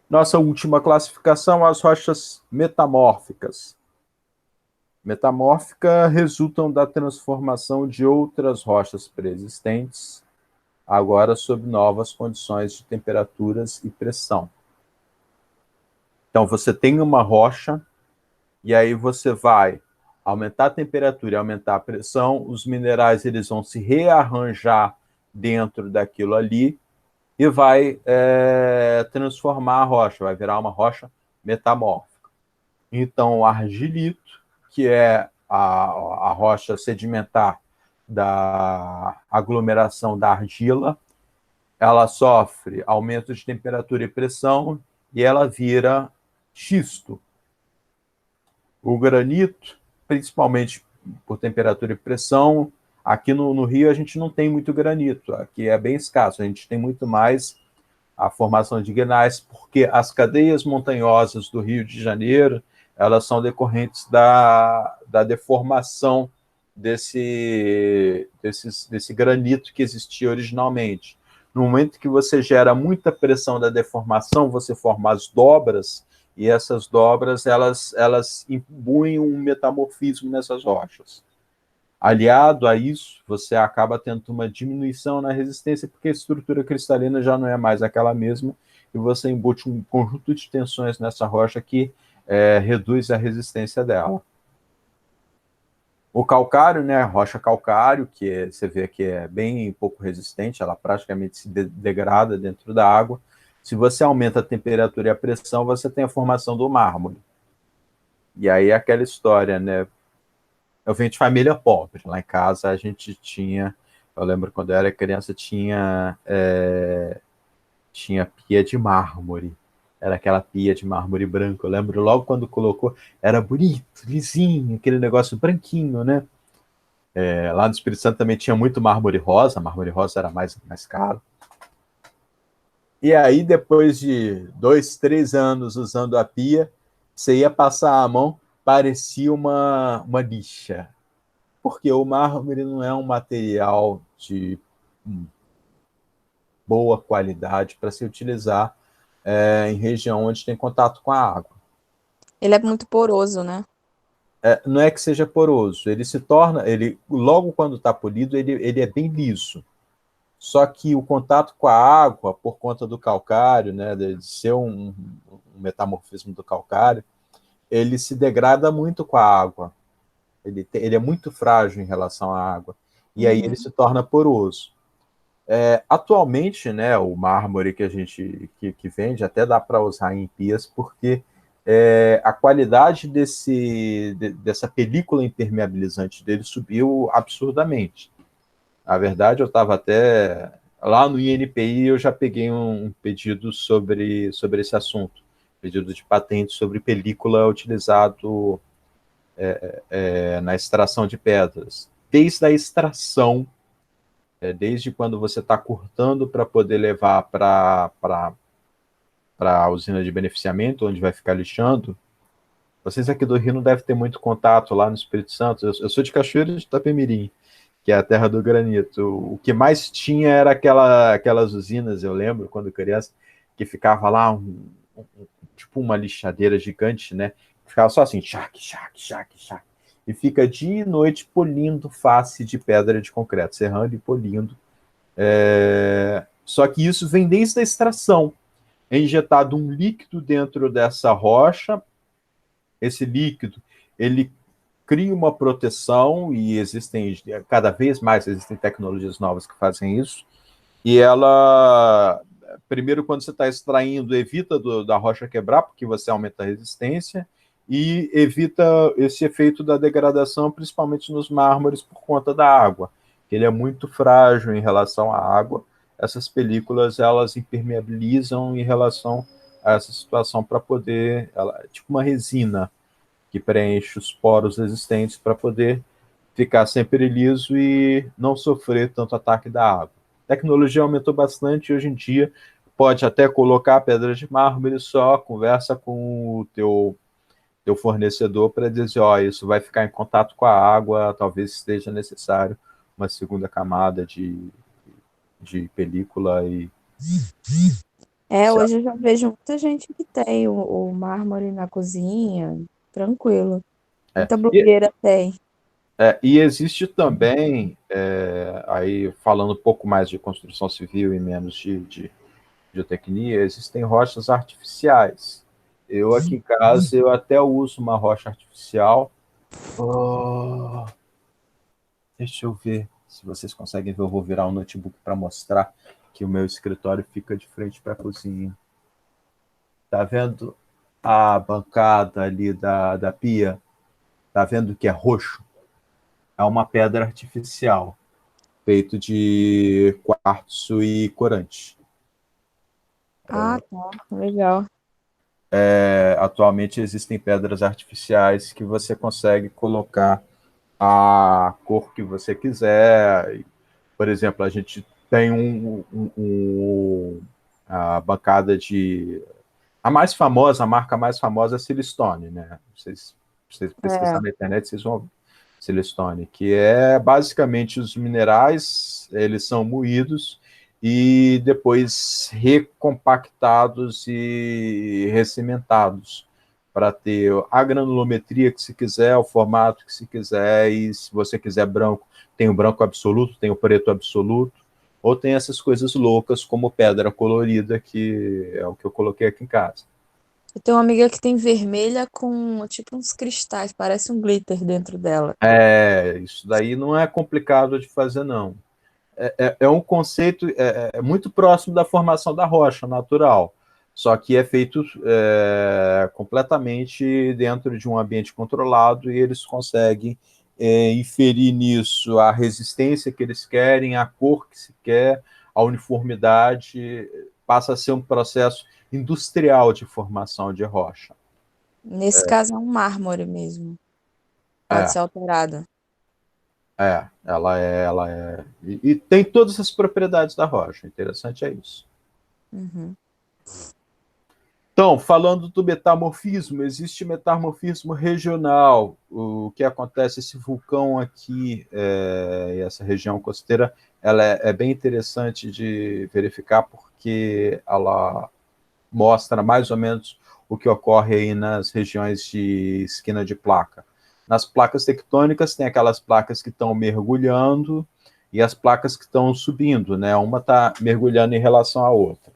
Nossa última classificação, as rochas metamórficas. Metamórfica resultam da transformação de outras rochas preexistentes, agora sob novas condições de temperaturas e pressão. Então, você tem uma rocha, e aí você vai aumentar a temperatura e aumentar a pressão, os minerais eles vão se rearranjar dentro daquilo ali e vai transformar a rocha, vai virar uma rocha metamórfica. Então, o argilito, que é a rocha sedimentar da aglomeração da argila, ela sofre aumento de temperatura e pressão e ela vira xisto. O granito, principalmente por temperatura e pressão, aqui no Rio a gente não tem muito granito, aqui é bem escasso, a gente tem muito mais a formação de gneiss, porque as cadeias montanhosas do Rio de Janeiro, elas são decorrentes da deformação desse granito que existia originalmente. No momento que você gera muita pressão da deformação, você forma as dobras, e essas dobras elas imbuem um metamorfismo nessas rochas. Aliado a isso, você acaba tendo uma diminuição na resistência, porque a estrutura cristalina já não é mais aquela mesma, e você embute um conjunto de tensões nessa rocha que reduz a resistência dela. O calcário, né, rocha calcário, que você vê que é bem pouco resistente, ela praticamente se degrada dentro da água. Se você aumenta a temperatura e a pressão, você tem a formação do mármore. E aí é aquela história, né? Eu venho de família pobre. Lá em casa a gente tinha, eu lembro quando eu era criança, tinha pia de mármore. Era aquela pia de mármore branco. Eu lembro logo quando colocou, era bonito, lisinho, aquele negócio branquinho, né? Lá no Espírito Santo também tinha muito mármore rosa era mais caro. E aí, depois de 2, 3 anos usando a pia, você ia passar a mão, parecia uma lixa. Porque o mármore não é um material de boa qualidade para se utilizar em região onde tem contato com a água. Ele é muito poroso, né? Não é que seja poroso, ele se torna, logo quando está polido, ele é bem liso. Só que o contato com a água, por conta do calcário, né, de ser um metamorfismo do calcário, ele se degrada muito com a água. Ele é muito frágil em relação à água. E aí ele se torna poroso. Atualmente, né, o mármore que a gente que vende até dá para usar em pias, porque a qualidade dessa película impermeabilizante dele subiu absurdamente. Na verdade, eu estava até lá no INPI, eu já peguei um pedido sobre esse assunto, pedido de patente sobre película utilizado na extração de pedras. Desde a extração, desde quando você está cortando para poder levar para a usina de beneficiamento, onde vai ficar lixando. Vocês aqui do Rio não devem ter muito contato lá no Espírito Santo. Eu sou de Cachoeira de Itapemirim, que é a terra do granito. O que mais tinha era aquelas usinas, eu lembro, quando criança, que ficava lá tipo uma lixadeira gigante, né? Ficava só assim, chac, chac, chac, chac. E fica dia e noite polindo face de pedra de concreto, serrando e polindo. Só que isso vem desde a extração. É injetado um líquido dentro dessa rocha. Esse líquido, ele cria uma proteção, e cada vez mais existem tecnologias novas que fazem isso, e ela, primeiro, quando você está extraindo, evita da rocha quebrar, porque você aumenta a resistência, e evita esse efeito da degradação, principalmente nos mármores, por conta da água, que ele é muito frágil em relação à água. Essas películas, elas impermeabilizam em relação a essa situação para poder, tipo uma resina, que preenche os poros existentes para poder ficar sempre liso e não sofrer tanto ataque da água. A tecnologia aumentou bastante e hoje em dia pode até colocar pedra de mármore, só conversa com o teu fornecedor para dizer, isso vai ficar em contato com a água, talvez esteja necessário uma segunda camada de película. Hoje eu já vejo muita gente que tem o mármore na cozinha, tranquilo. É, Muita e, blogueira tem. e existe também, aí falando um pouco mais de construção civil e menos de geotecnia, existem rochas artificiais. Eu aqui em casa, eu até uso uma rocha artificial. Oh, deixa eu ver se vocês conseguem ver. Eu vou virar o notebook para mostrar que o meu escritório fica de frente para a cozinha. Tá vendo a bancada ali da pia? Tá vendo que é roxo? É uma pedra artificial, feito de quartzo e corante. Ah, tá. Legal. Atualmente existem pedras artificiais que você consegue colocar a cor que você quiser. Por exemplo, a gente tem a bancada de... A mais famosa, a marca mais famosa é Silestone, né? Vocês É. pesquisar na internet, vocês vão ver. Silestone, que é basicamente os minerais, eles são moídos e depois recompactados e recimentados para ter a granulometria que se quiser, o formato que se quiser, e se você quiser branco, tem o branco absoluto, tem o preto absoluto, ou tem essas coisas loucas como pedra colorida, que é o que eu coloquei aqui em casa. Eu tenho uma amiga que tem vermelha com tipo uns cristais, parece um glitter dentro dela. Isso daí não é complicado de fazer, não. É um conceito muito próximo da formação da rocha natural, só que é feito completamente dentro de um ambiente controlado e eles conseguem inferir nisso a resistência que eles querem, a cor que se quer, a uniformidade, passa a ser um processo industrial de formação de rocha. Nesse caso é um mármore mesmo. Pode É, ser alterado. ela é. E tem todas as propriedades da rocha. O interessante é isso. Uhum. Então, falando do metamorfismo, existe metamorfismo regional. O que acontece, esse vulcão aqui, essa região costeira, ela é bem interessante de verificar porque ela mostra mais ou menos o que ocorre aí nas regiões de esquina de placa. Nas placas tectônicas, tem aquelas placas que estão mergulhando e as placas que estão subindo, né? Uma está mergulhando em relação à outra.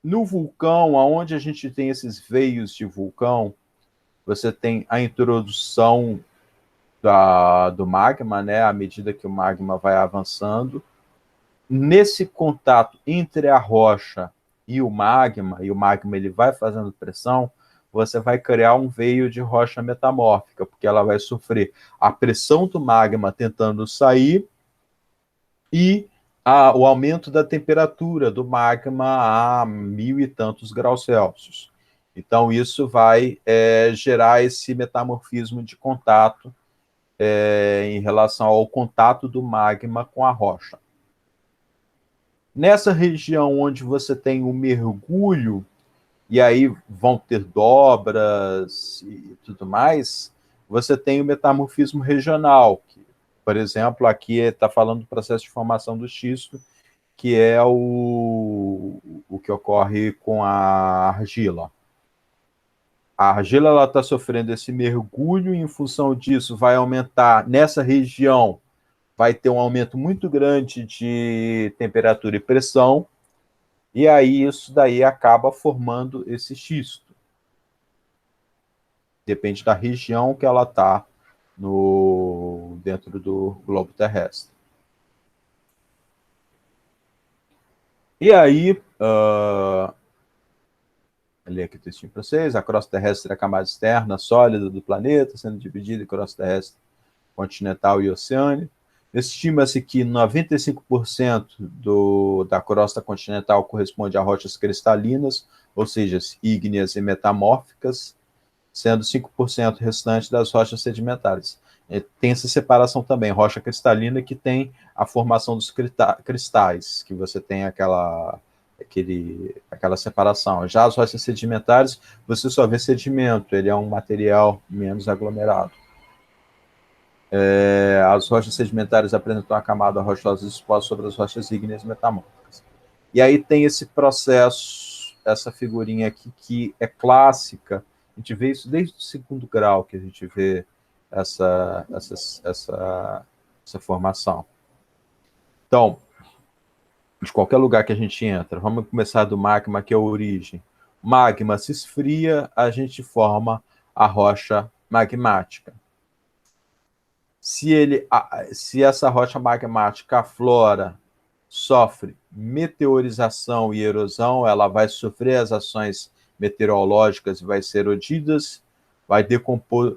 No vulcão, aonde a gente tem esses veios de vulcão, você tem a introdução do magma, né? À medida que o magma vai avançando. Nesse contato entre a rocha e o magma ele vai fazendo pressão, você vai criar um veio de rocha metamórfica, porque ela vai sofrer a pressão do magma tentando sair e o aumento da temperatura do magma a 1.000 e tantos graus Celsius. Então, isso vai gerar esse metamorfismo de contato em relação ao contato do magma com a rocha. Nessa região onde você tem o mergulho, e aí vão ter dobras e tudo mais, você tem o metamorfismo regional, que, por exemplo, aqui está falando do processo de formação do xisto, que é o que ocorre com a argila. A argila está sofrendo esse mergulho e, em função disso, vai aumentar nessa região, vai ter um aumento muito grande de temperatura e pressão, e aí isso daí acaba formando esse xisto. Depende da região que ela está dentro do globo terrestre. E aí, ler aqui o textinho para vocês. A crosta terrestre é a camada externa sólida do planeta, sendo dividida em crosta terrestre continental e oceânica. Estima-se que 95% da crosta continental corresponde a rochas cristalinas, ou seja, ígneas e metamórficas, sendo 5% restante das rochas sedimentares. Tem essa separação também, rocha cristalina, que tem a formação dos cristais, que você tem aquela separação. Já as rochas sedimentares, você só vê sedimento, ele é um material menos aglomerado. As rochas sedimentares apresentam uma camada rochosa exposta sobre as rochas ígneas metamórficas. E aí tem esse processo, essa figurinha aqui que é clássica. A gente vê isso desde o segundo grau, que a gente vê essa formação. Então, de qualquer lugar que a gente entra, vamos começar do magma, que é a origem. Magma se esfria, a gente forma a rocha magmática. Se essa rocha magmática aflora, sofre meteorização e erosão, ela vai sofrer as ações meteorológicas e vai ser erodidas, vai decompor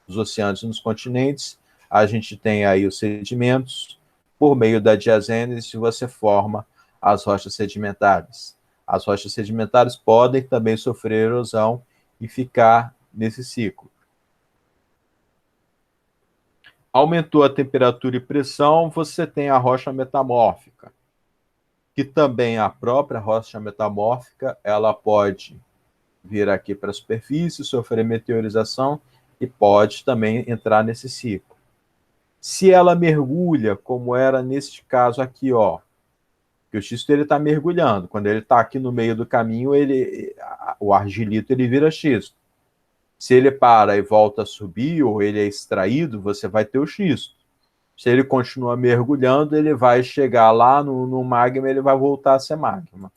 os oceanos nos continentes. A gente tem aí os sedimentos. Por meio da diagênese, você forma as rochas sedimentares. As rochas sedimentares podem também sofrer erosão e ficar nesse ciclo. Aumentou a temperatura e pressão, você tem a rocha metamórfica, que também a própria rocha metamórfica, ela pode vir aqui para a superfície, sofrer meteorização e pode também entrar nesse ciclo. Se ela mergulha, como era neste caso aqui, ó, que o xisto está mergulhando, quando ele está aqui no meio do caminho, o argilito ele vira xisto. Se ele para e volta a subir, ou ele é extraído, você vai ter o xisto. Se ele continua mergulhando, ele vai chegar lá no magma, ele vai voltar a ser magma.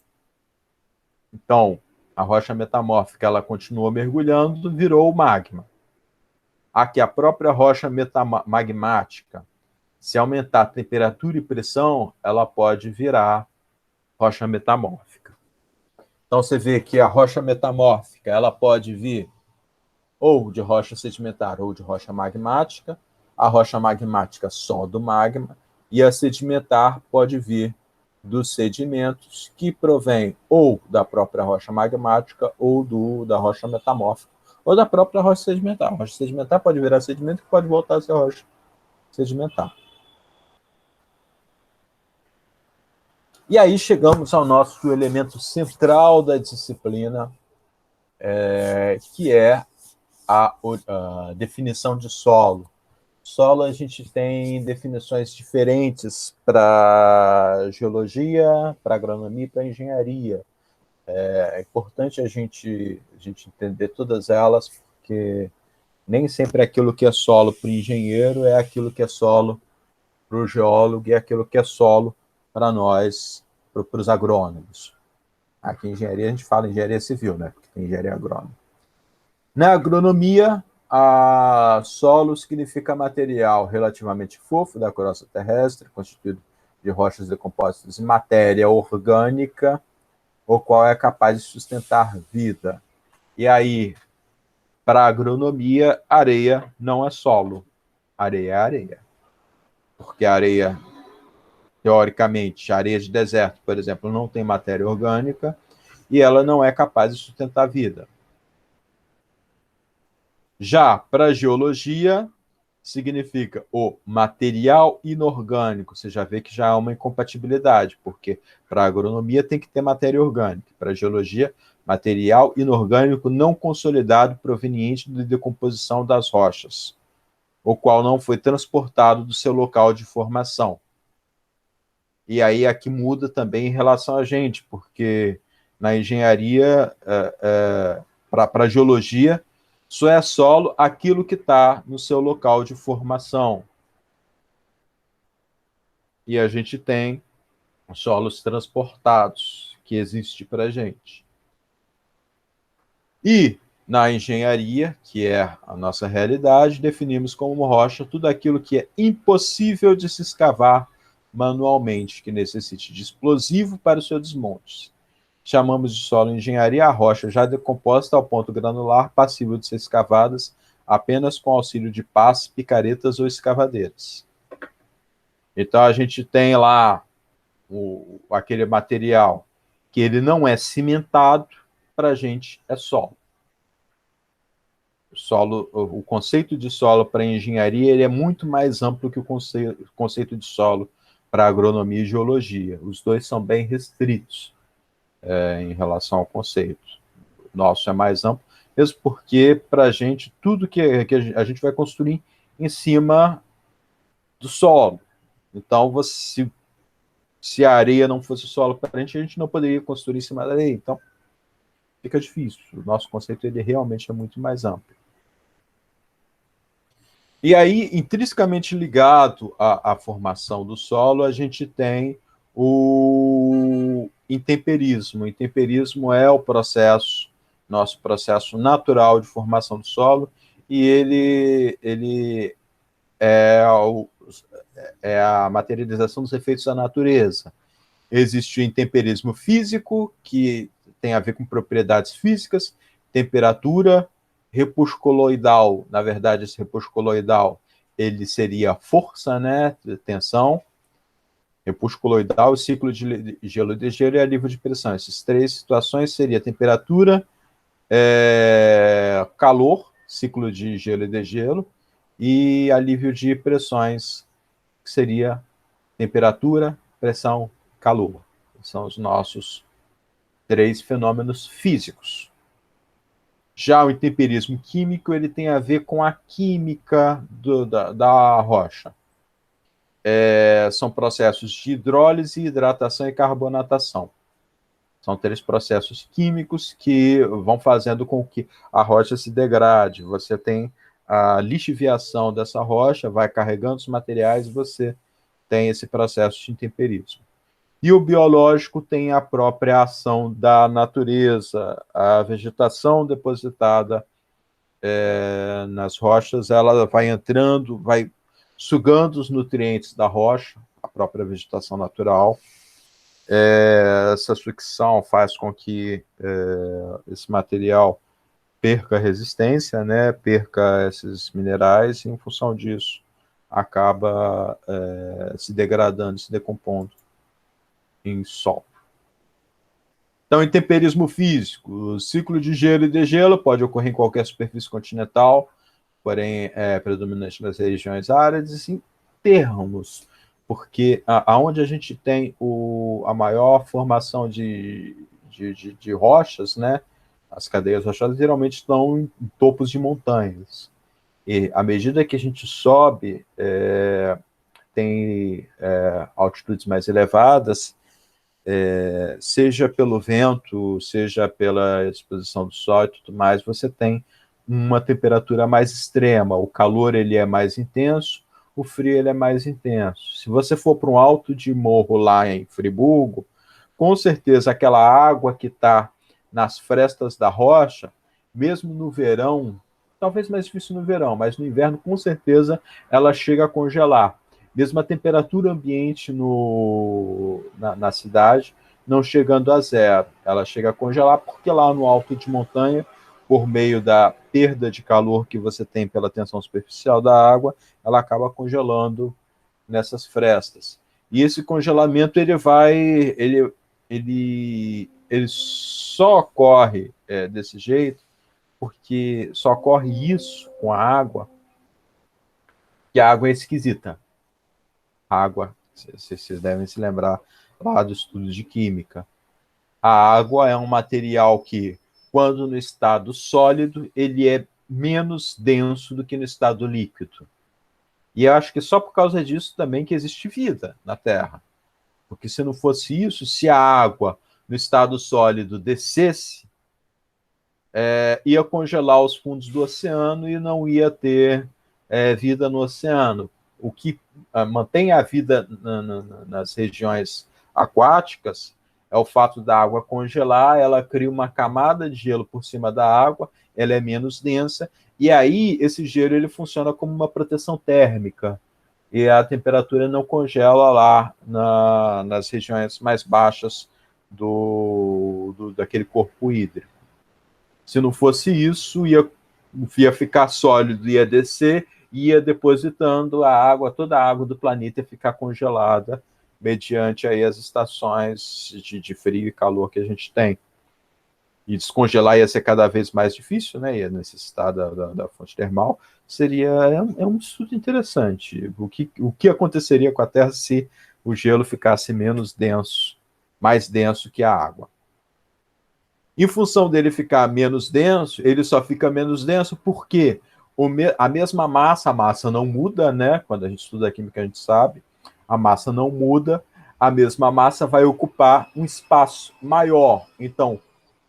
Então, a rocha metamórfica, ela continua mergulhando, virou magma. Aqui, a própria rocha magmática, se aumentar a temperatura e pressão, ela pode virar rocha metamórfica. Então, você vê que a rocha metamórfica, ela pode vir ou de rocha sedimentar ou de rocha magmática. A rocha magmática só do magma, e a sedimentar pode vir dos sedimentos que provém ou da própria rocha magmática ou da rocha metamórfica, ou da própria rocha sedimentar. A rocha sedimentar pode virar sedimento que pode voltar a ser rocha sedimentar. E aí chegamos ao nosso elemento central da disciplina, que é a definição de solo. Solo, a gente tem definições diferentes para geologia, para agronomia e para engenharia. É importante a gente entender todas elas, porque nem sempre aquilo que é solo para o engenheiro é aquilo que é solo para o geólogo e é aquilo que é solo para nós, para os agrônomos. Aqui em engenharia a gente fala engenharia civil, né? Porque tem engenharia agrônoma. Na agronomia, solo significa material relativamente fofo da crosta terrestre, constituído de rochas decompostas em matéria orgânica, o qual é capaz de sustentar vida. E aí, para a agronomia, areia não é solo. Areia é areia. Porque a areia, teoricamente, a areia de deserto, por exemplo, não tem matéria orgânica e ela não é capaz de sustentar vida. Já para a geologia, significa o material inorgânico. Você já vê que já há uma incompatibilidade, porque para a agronomia tem que ter matéria orgânica. Para a geologia, material inorgânico não consolidado proveniente da decomposição das rochas, o qual não foi transportado do seu local de formação. E aí aqui muda também em relação a gente, porque na engenharia, para a geologia, só é solo aquilo que está no seu local de formação. E a gente tem solos transportados, que existe para a gente. E na engenharia, que é a nossa realidade, definimos como rocha tudo aquilo que é impossível de se escavar manualmente, que necessite de explosivo para o seu desmonte. Chamamos de solo engenharia a rocha já decomposta ao ponto granular, passível de ser escavadas apenas com auxílio de pás, picaretas ou escavadeiras. Então, a gente tem lá aquele material que ele não é cimentado, para a gente é solo. O conceito de solo para a engenharia ele é muito mais amplo que o conceito de solo para agronomia e geologia. Os dois são bem restritos. Em relação ao conceito. O nosso é mais amplo, mesmo porque, para a gente, tudo que a gente vai construir em cima do solo. Então, se a areia não fosse solo para a gente não poderia construir em cima da areia. Então, fica difícil. O nosso conceito ele realmente é muito mais amplo. E aí, intrinsecamente ligado à formação do solo, a gente tem o intemperismo. O intemperismo é o nosso processo natural de formação do solo, e ele é a materialização dos efeitos da natureza. Existe o intemperismo físico, que tem a ver com propriedades físicas, temperatura, repus-coloidal. Na verdade, esse repus-coloidal ele seria força, né, tensão, repus-coloidal, ciclo de gelo e degelo e alívio de pressão. Essas três situações seria temperatura, calor, ciclo de gelo e degelo, e alívio de pressões, que seria temperatura, pressão, calor. São os nossos três fenômenos físicos. Já o intemperismo químico ele tem a ver com a química da rocha. São processos de hidrólise, hidratação e carbonatação. São três processos químicos que vão fazendo com que a rocha se degrade. Você tem a lixiviação dessa rocha, vai carregando os materiais e você tem esse processo de intemperismo. E o biológico tem a própria ação da natureza, a vegetação depositada nas rochas, ela vai entrando, vai sugando os nutrientes da rocha, a própria vegetação natural. Essa sucção faz com que esse material perca resistência, né, perca esses minerais, e em função disso acaba se degradando, se decompondo em sol. Então, intemperismo físico, o ciclo de gelo e degelo pode ocorrer em qualquer superfície continental, porém é predominante nas regiões áridas, em termos, porque aonde a gente tem a maior formação de rochas, né, as cadeias rochosas geralmente estão em topos de montanhas. E à medida que a gente sobe, tem altitudes mais elevadas, seja pelo vento, seja pela exposição do sol e tudo mais, você tem uma temperatura mais extrema. O calor ele é mais intenso, o frio ele é mais intenso. Se você for para um alto de morro lá em Friburgo, com certeza aquela água que está nas frestas da rocha, mesmo no verão, talvez mais difícil no verão, mas no inverno com certeza ela chega a congelar. Mesmo a temperatura ambiente na cidade não chegando a zero. Ela chega a congelar porque lá no alto de montanha, por meio da perda de calor que você tem pela tensão superficial da água, ela acaba congelando nessas frestas. E esse congelamento ele só ocorre desse jeito porque só ocorre isso com a água, que a água é esquisita. A água, vocês devem se lembrar lá do estudo de química. A água é um material que, quando no estado sólido, ele é menos denso do que no estado líquido. E eu acho que só por causa disso também que existe vida na Terra. Porque se não fosse isso, se a água no estado sólido descesse, ia congelar os fundos do oceano e não ia ter vida no oceano. O que mantém a vida nas regiões aquáticas é o fato da água congelar, ela cria uma camada de gelo por cima da água, ela é menos densa, e aí esse gelo ele funciona como uma proteção térmica, e a temperatura não congela lá nas regiões mais baixas daquele corpo hídrico. Se não fosse isso, ia ficar sólido, ia descer, ia depositando a água, toda a água do planeta ia ficar congelada mediante aí as estações de frio e calor que a gente tem. E descongelar ia ser cada vez mais difícil, né? Ia necessitar da fonte termal. Um estudo interessante. O que aconteceria com a Terra se o gelo ficasse menos denso, mais denso que a água? Em função dele ficar menos denso, ele só fica menos denso porque a mesma massa, a massa não muda, né? Quando a gente estuda a química, a gente sabe, a massa não muda, a mesma massa vai ocupar um espaço maior. Então,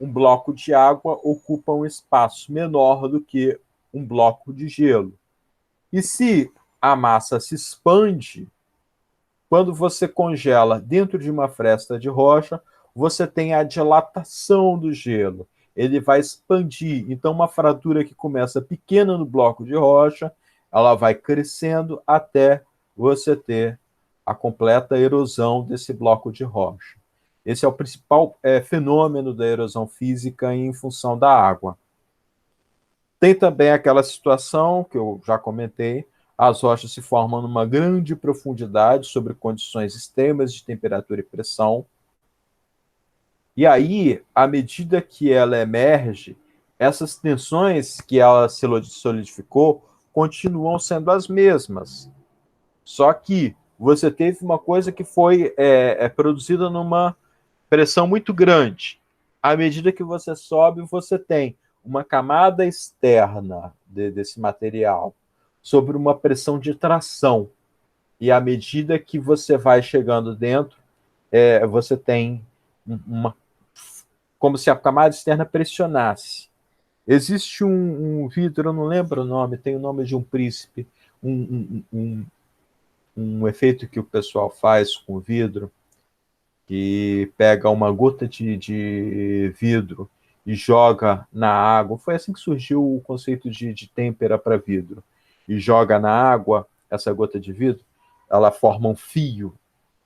um bloco de água ocupa um espaço menor do que um bloco de gelo. E se a massa se expande, quando você congela dentro de uma fresta de rocha, você tem a dilatação do gelo. Ele vai expandir. Então, uma fratura que começa pequena no bloco de rocha, ela vai crescendo até você ter a completa erosão desse bloco de rocha. Esse é o principal fenômeno da erosão física em função da água. Tem também aquela situação que eu já comentei, as rochas se formam numa grande profundidade sobre condições extremas de temperatura e pressão. E aí, à medida que ela emerge, essas tensões que ela se solidificou continuam sendo as mesmas. Só que você teve uma coisa que foi produzida numa pressão muito grande. À medida que você sobe, você tem uma camada externa desse material sobre uma pressão de tração. E à medida que você vai chegando dentro, você tem uma, como se a camada externa pressionasse. Existe um vidro, eu não lembro o nome, tem o nome de um príncipe, um efeito que o pessoal faz com o vidro, que pega uma gota de vidro e joga na água. Foi assim que surgiu o conceito de têmpera para vidro. E joga na água essa gota de vidro, ela forma um fio.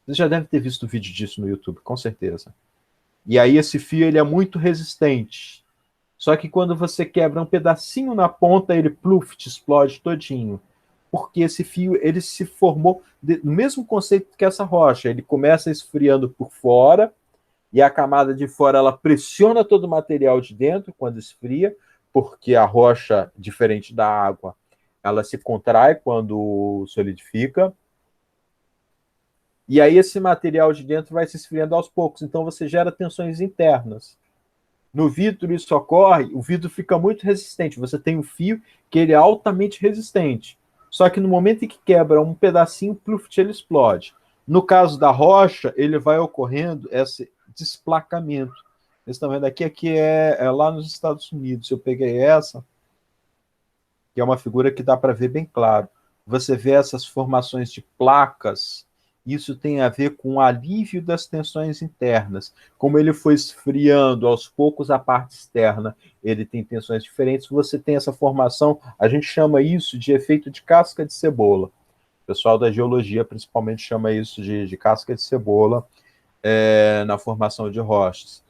Você já deve ter visto vídeo disso no YouTube, com certeza. E aí esse fio ele é muito resistente. Só que quando você quebra um pedacinho na ponta, ele pluf, te explode todinho. Porque esse fio ele se formou no mesmo conceito que essa rocha. Ele começa esfriando por fora, e a camada de fora ela pressiona todo o material de dentro quando esfria, porque a rocha, diferente da água, ela se contrai quando solidifica. E aí esse material de dentro vai se esfriando aos poucos. Então você gera tensões internas. No vidro isso ocorre, o vidro fica muito resistente. Você tem um fio que ele é altamente resistente. Só que no momento em que quebra um pedacinho, pluf, ele explode. No caso da rocha, ele vai ocorrendo esse desplacamento. Vocês estão vendo aqui é lá nos Estados Unidos. Eu peguei essa, que é uma figura que dá para ver bem claro. Você vê essas formações de placas. Isso tem a ver com o alívio das tensões internas. Como ele foi esfriando aos poucos a parte externa, ele tem tensões diferentes, você tem essa formação, a gente chama isso de efeito de casca de cebola. O pessoal da geologia principalmente chama isso de casca de cebola na formação de rochas.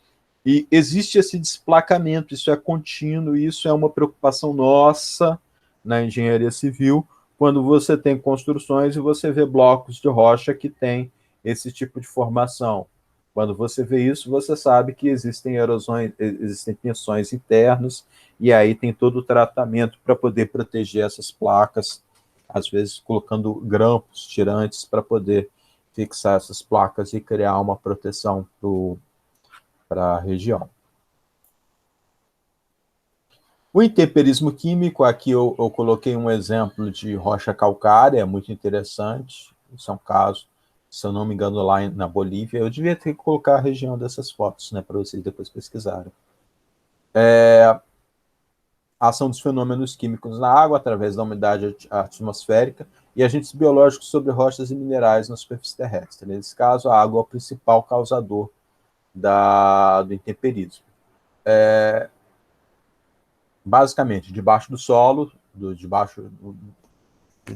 E existe esse desplacamento, isso é contínuo, isso é uma preocupação nossa na engenharia civil, quando você tem construções e você vê blocos de rocha que tem esse tipo de formação. Quando você vê isso, você sabe que existem erosões, existem tensões internas, e aí tem todo o tratamento para poder proteger essas placas, às vezes colocando grampos, tirantes, para poder fixar essas placas e criar uma proteção para a região. O intemperismo químico, aqui eu coloquei um exemplo de rocha calcária, muito interessante. Isso é um caso, se eu não me engano, lá na Bolívia. Eu devia ter que colocar a região dessas fotos, né, para vocês depois pesquisarem. A ação dos fenômenos químicos na água, através da umidade atmosférica, e agentes biológicos sobre rochas e minerais na superfície terrestre. Nesse caso, a água é o principal causador do intemperismo. Basicamente, debaixo do solo,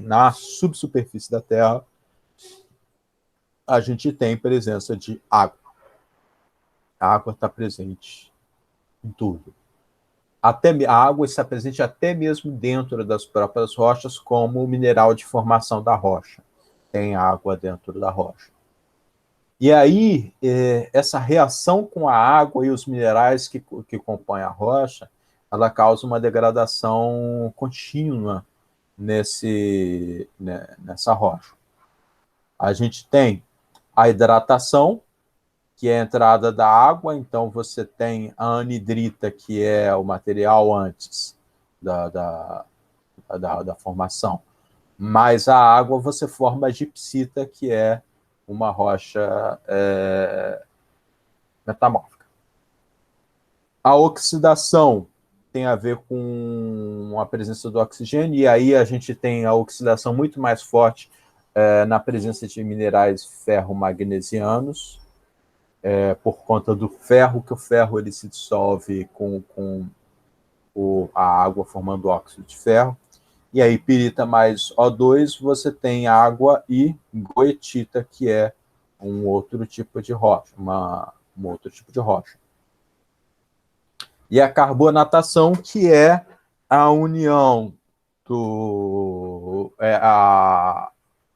na subsuperfície da Terra, a gente tem presença de água. A água está presente em tudo. A água está presente até mesmo dentro das próprias rochas, como o mineral de formação da rocha. Tem água dentro da rocha. E aí, essa reação com a água e os minerais que compõem a rocha, ela causa uma degradação contínua nessa rocha. A gente tem a hidratação, que é a entrada da água, então você tem a anidrita, que é o material antes da formação, mais a água você forma a gipsita, que é uma rocha metamórfica. A oxidação tem a ver com a presença do oxigênio, e aí a gente tem a oxidação muito mais forte na presença de minerais ferro-magnesianos, por conta do ferro, que o ferro ele se dissolve com a água formando óxido de ferro. E aí, pirita mais O2, você tem água e goetita, que é um outro tipo de rocha, um outro tipo de rocha. E a carbonatação, que é a união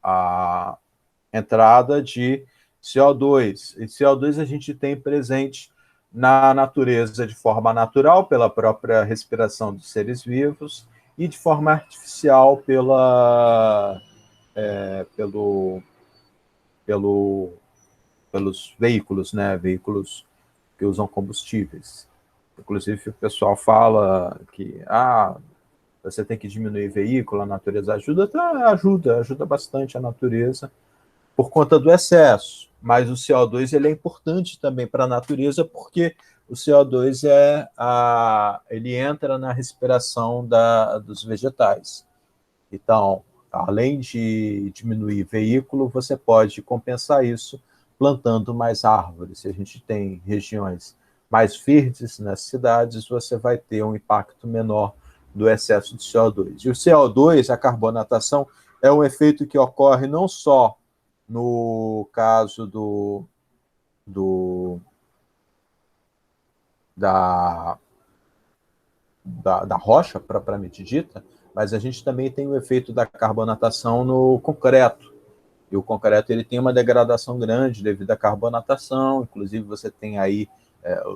a entrada de CO2. E CO2 a gente tem presente na natureza de forma natural, pela própria respiração dos seres vivos, e de forma artificial pelos veículos, né? Veículos que usam combustíveis. Inclusive, o pessoal fala que você tem que diminuir veículo, a natureza ajuda. Ajuda bastante a natureza por conta do excesso. Mas o CO2 ele é importante também para a natureza, porque o CO2 ele entra na respiração dos vegetais. Então, além de diminuir veículo, você pode compensar isso plantando mais árvores. Se a gente tem regiões mais verdes nas cidades, você vai ter um impacto menor do excesso de CO2. E o CO2, a carbonatação, é um efeito que ocorre não só no caso da rocha, propriamente dita, mas a gente também tem o efeito da carbonatação no concreto. E o concreto ele tem uma degradação grande devido à carbonatação, inclusive você tem aí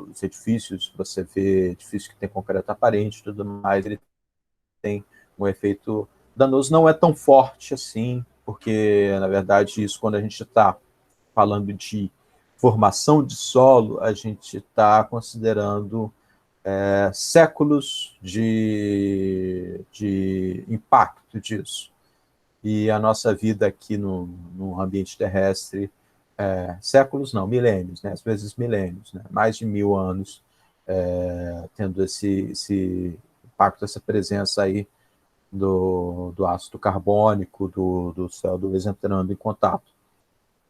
os edifícios, você vê edifícios que tem concreto aparente e tudo mais, ele tem um efeito danoso, não é tão forte assim, porque, na verdade, isso quando a gente está falando de formação de solo, a gente está considerando séculos de impacto disso. E a nossa vida aqui no ambiente terrestre, séculos não, milênios, né? Às vezes milênios, né? Mais de 1000 anos, tendo esse impacto, essa presença aí do ácido carbônico, do CO2 entrando em contato.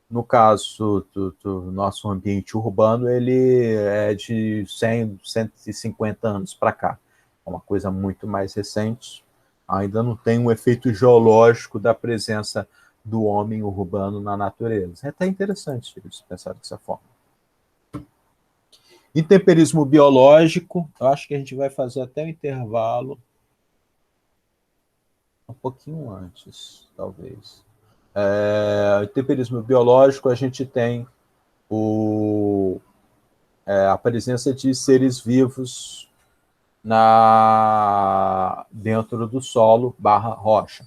No caso do nosso ambiente urbano, ele é de 100, 150 anos para cá. É uma coisa muito mais recente. Ainda não tem um efeito geológico da presença do homem urbano na natureza. É até interessante isso, pensar dessa forma. Intemperismo biológico, eu acho que a gente vai fazer até o intervalo um pouquinho antes, talvez. Intemperismo biológico, a gente tem a presença de seres vivos dentro do solo / rocha.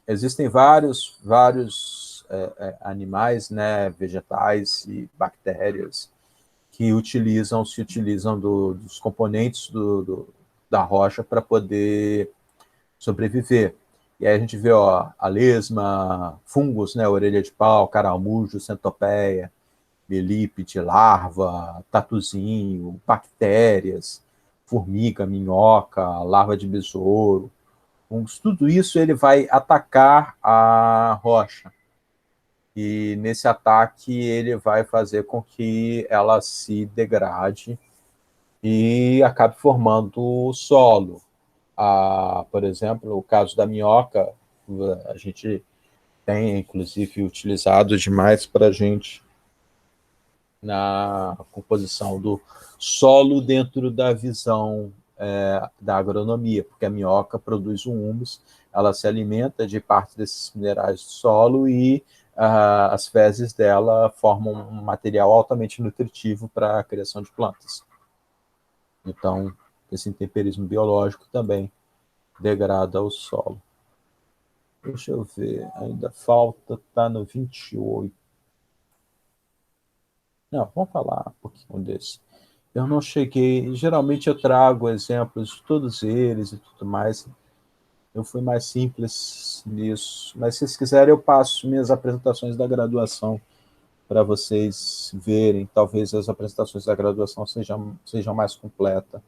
Existem vários animais, né, vegetais e bactérias que se utilizam dos componentes da rocha para poder sobreviver. E aí a gente vê a lesma, fungos, né, orelha de pau, caramujo, centopeia, milípede, larva, tatuzinho, bactérias, formiga, minhoca, larva de besouro, fungos, tudo isso ele vai atacar a rocha. E nesse ataque ele vai fazer com que ela se degrade e acabe formando o solo. Por exemplo, o caso da minhoca, a gente tem, inclusive, utilizado demais para a gente na composição do solo dentro da visão da agronomia, porque a minhoca produz um humus, ela se alimenta de parte desses minerais do solo e as fezes dela formam um material altamente nutritivo para a criação de plantas. Então, esse intemperismo biológico também degrada o solo. Deixa eu ver, ainda falta, está no 28. Não, vamos falar um pouquinho desse. Eu não cheguei. Geralmente eu trago exemplos de todos eles e tudo mais. Eu fui mais simples nisso. Mas se vocês quiserem, eu passo minhas apresentações da graduação para vocês verem. Talvez as apresentações da graduação sejam mais completas.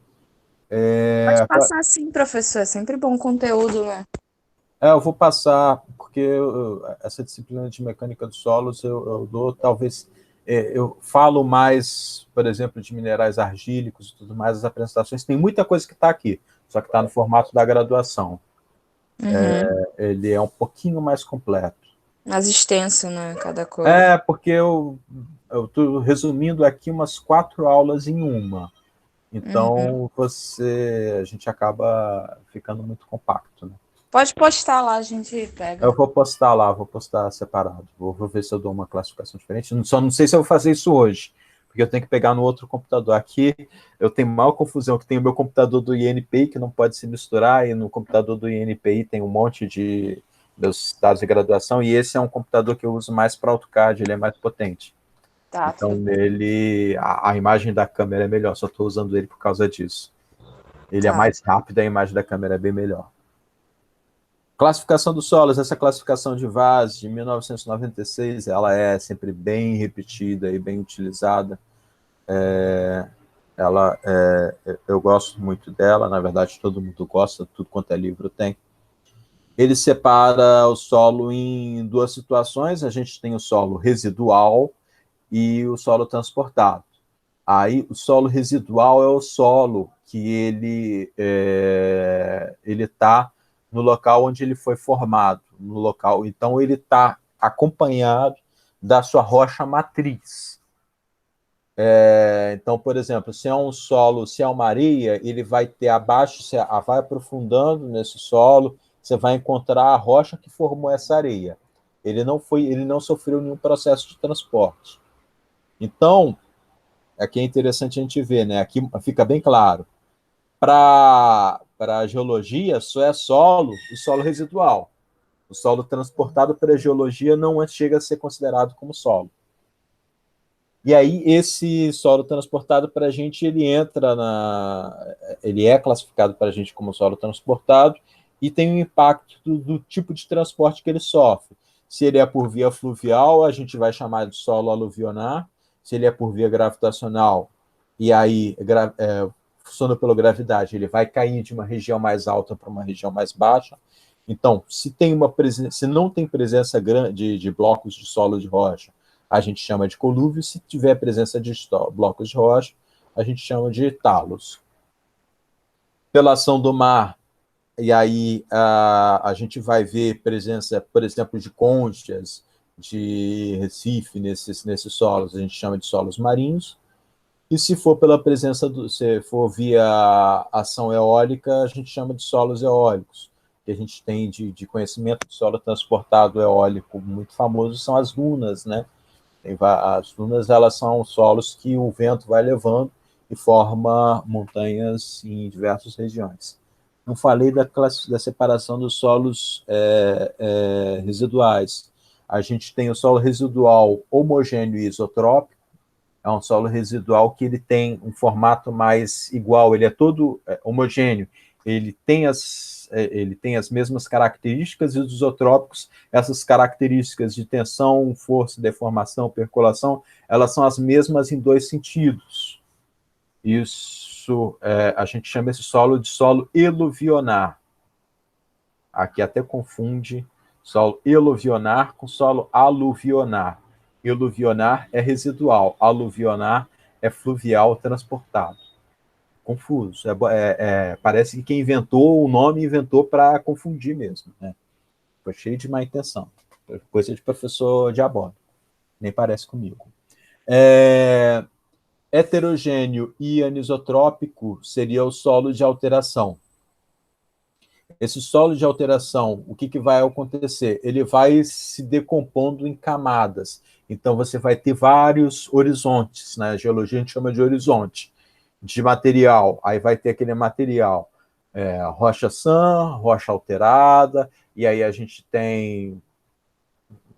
Pode passar sim, professor. É sempre bom conteúdo, né? Eu vou passar, porque essa disciplina de mecânica dos solos eu dou, talvez, eu falo mais, por exemplo, de minerais argílicos e tudo mais, as apresentações, tem muita coisa que está aqui, só que está no formato da graduação. Uhum. Ele é um pouquinho mais completo. Mais extenso, né? Cada coisa. Porque eu estou resumindo aqui umas 4 aulas em uma. Uhum. Então, a gente acaba ficando muito compacto, né? Pode postar lá, a gente Eu pega. vou postar lá, vou postar separado. Vou ver se eu dou uma classificação diferente. Só não sei se eu vou fazer isso hoje, porque eu tenho que pegar no outro computador. Aqui eu tenho maior confusão, que tem o meu computador do INPI, que não pode se misturar, e no computador do INPI tem um monte de meus dados de graduação, e esse é um computador que eu uso mais para AutoCAD, ele é mais potente. Tá, Então, tudo bem. nele, a imagem da câmera é melhor, só estou usando ele por causa disso. Ele é Tá. mais rápido, a imagem da câmera é bem melhor. Classificação dos solos, essa classificação de Vaz de 1996, ela é sempre bem repetida e bem utilizada. Eu gosto muito dela, na verdade todo mundo gosta, tudo quanto é livro tem. Ele separa o solo em 2 situações, a gente tem o solo residual e o solo transportado. Aí o solo residual é o solo que ele está no local onde ele foi formado, no local. Então ele está acompanhado da sua rocha matriz. Então, por exemplo, se é um solo, se é uma areia, ele vai ter abaixo, você vai aprofundando nesse solo, você vai encontrar a rocha que formou essa areia. Ele não sofreu nenhum processo de transporte. Então, aqui é interessante a gente ver, né? Aqui fica bem claro. Para a geologia, só é solo e solo residual. O solo transportado para a geologia não chega a ser considerado como solo. E aí, esse solo transportado para a gente, ele é classificado para a gente como solo transportado e tem um impacto do tipo de transporte que ele sofre. Se ele é por via fluvial, a gente vai chamar de solo aluvionar. Se ele é por via gravitacional, e aí, funcionando pela gravidade, ele vai cair de uma região mais alta para uma região mais baixa. Então, se não tem presença grande de blocos de solo de rocha, a gente chama de colúvio. Se tiver presença de blocos de rocha, a gente chama de talos. Pela ação do mar, e aí a gente vai ver presença, por exemplo, de conchas, de recife nesses solos, a gente chama de solos marinhos. E se for pela presença se for via ação eólica, a gente chama de solos eólicos. Que a gente tem de conhecimento de solo transportado eólico muito famoso são as dunas, né? As dunas, elas são solos que o vento vai levando e forma montanhas em diversas regiões. Não falei da separação dos solos residuais. A gente tem o solo residual homogêneo e isotrópico. É um solo residual que ele tem um formato mais igual, ele é todo homogêneo, ele tem as mesmas características, e os isotrópicos, essas características de tensão, força, deformação, percolação, elas são as mesmas em 2 sentidos. Isso, a gente chama esse solo de solo eluvionar. Aqui até confunde solo eluvionar com solo aluvionar. Eluvionar é residual, aluvionar é fluvial transportado. Confuso. Parece que quem inventou o nome inventou para confundir mesmo. Né? Foi cheio de má intenção. Coisa de professor diabólico. Nem parece comigo. Heterogêneo e anisotrópico seria o solo de alteração. Esse solo de alteração, o que vai acontecer? Ele vai se decompondo em camadas. Então, você vai ter vários horizontes. Na geologia, a gente chama de horizonte de material. Aí vai ter aquele material rocha sã, rocha alterada, e aí a gente tem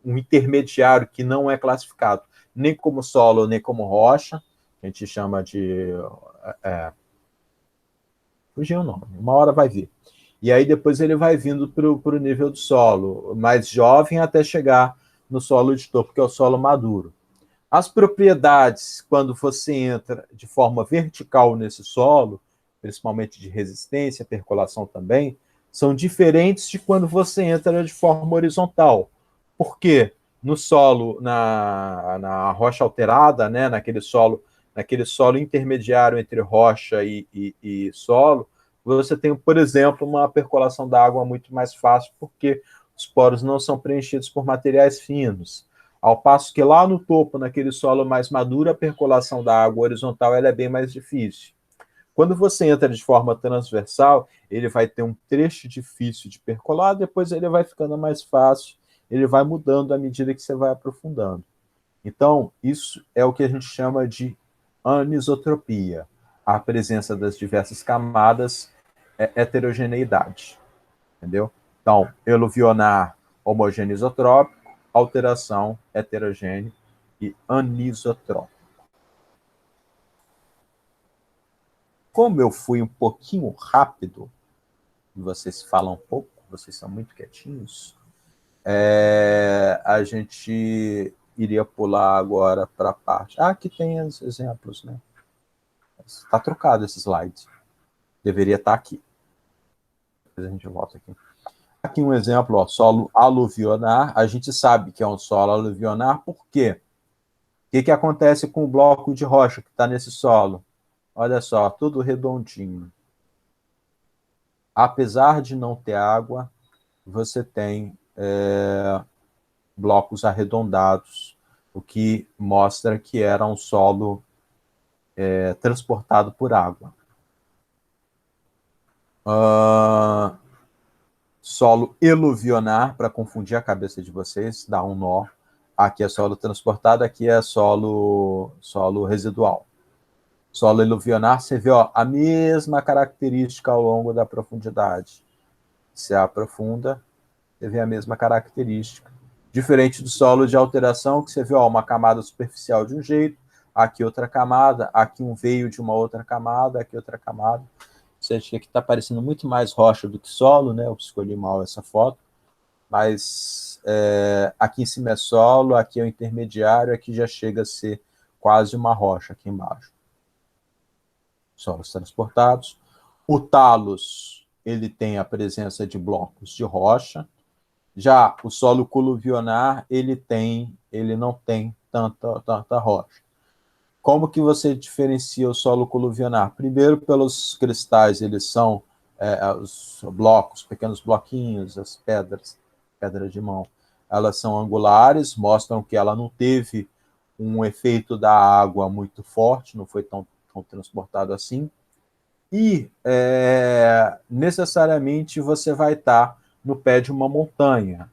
um intermediário que não é classificado. nem como solo, nem como rocha. A gente chama de... fugiu o nome, uma hora vai vir. E aí depois ele vai vindo para o nível do solo, mais jovem até chegar no solo de topo, que é o solo maduro. As propriedades, quando você entra de forma vertical nesse solo, principalmente de resistência, percolação também, são diferentes de quando você entra de forma horizontal. Por quê? No solo, na rocha alterada, né, naquele solo intermediário entre rocha e solo, você tem, por exemplo, uma percolação da água muito mais fácil, porque os poros não são preenchidos por materiais finos. Ao passo que lá no topo, naquele solo mais maduro, a percolação da água horizontal ela é bem mais difícil. Quando você entra de forma transversal, ele vai ter um trecho difícil de percolar, depois ele vai ficando mais fácil, ele vai mudando à medida que você vai aprofundando. Então, isso é o que a gente chama de anisotropia, a presença das diversas camadas, heterogeneidade, entendeu? Então, eluvionar homogeneisotrópico, alteração heterogênea e anisotrópico. Como eu fui um pouquinho rápido, e vocês falam pouco, vocês são muito quietinhos, a gente iria pular agora para a parte... aqui tem os exemplos, né? Está trocado esse slide. Deveria estar aqui. Depois a gente volta aqui. Aqui um exemplo, ó, solo aluvionar. A gente sabe que é um solo aluvionar, por quê? O que acontece com o bloco de rocha que está nesse solo? Olha só, tudo redondinho. Apesar de não ter água, você tem blocos arredondados, o que mostra que era um solo transportado por água. Solo eluvionar, para confundir a cabeça de vocês, dá um nó. Aqui é solo transportado, aqui é solo residual. Solo eluvionar, você vê a mesma característica ao longo da profundidade. Se aprofunda, você vê a mesma característica. Diferente do solo de alteração, que você vê uma camada superficial de um jeito, aqui outra camada, aqui um veio de uma outra camada, aqui outra camada. Você acha que aqui está parecendo muito mais rocha do que solo, né? Eu escolhi mal essa foto. Mas aqui em cima é solo, aqui é o intermediário, aqui já chega a ser quase uma rocha aqui embaixo. Solos transportados. O talos, ele tem a presença de blocos de rocha. Já o solo coluvionar, ele não tem tanta rocha. Como que você diferencia o solo coluvionar? Primeiro, pelos cristais, eles são os blocos, pequenos bloquinhos, as pedras de mão, elas são angulares, mostram que ela não teve um efeito da água muito forte, não foi tão transportado assim. E necessariamente você vai estar no pé de uma montanha.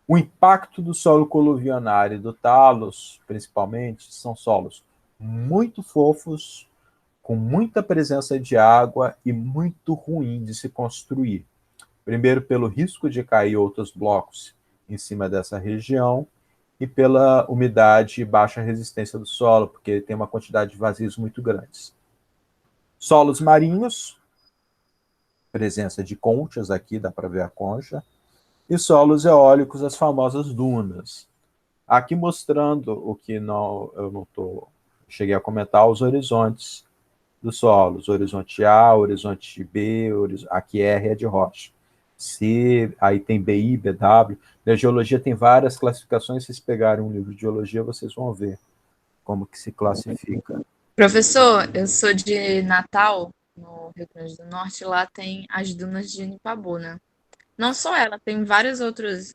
O impacto do solo coluvionar e do talos, principalmente, são solos muito fofos, com muita presença de água e muito ruim de se construir. Primeiro, pelo risco de cair outros blocos em cima dessa região e pela umidade e baixa resistência do solo, porque ele tem uma quantidade de vazios muito grandes. Solos marinhos, presença de conchas aqui, dá para ver a concha, e solos eólicos, as famosas dunas. Aqui mostrando o que eu não cheguei a comentar, os horizontes dos solos, horizonte A, horizonte B, aqui R é de rocha. C, aí tem BI, BW. Na geologia tem várias classificações, se vocês pegarem um livro de geologia, vocês vão ver como que se classifica. Professor, eu sou de Natal, no Rio Grande do Norte, lá tem as dunas de Nipabu, né? Não só ela, tem vários outros.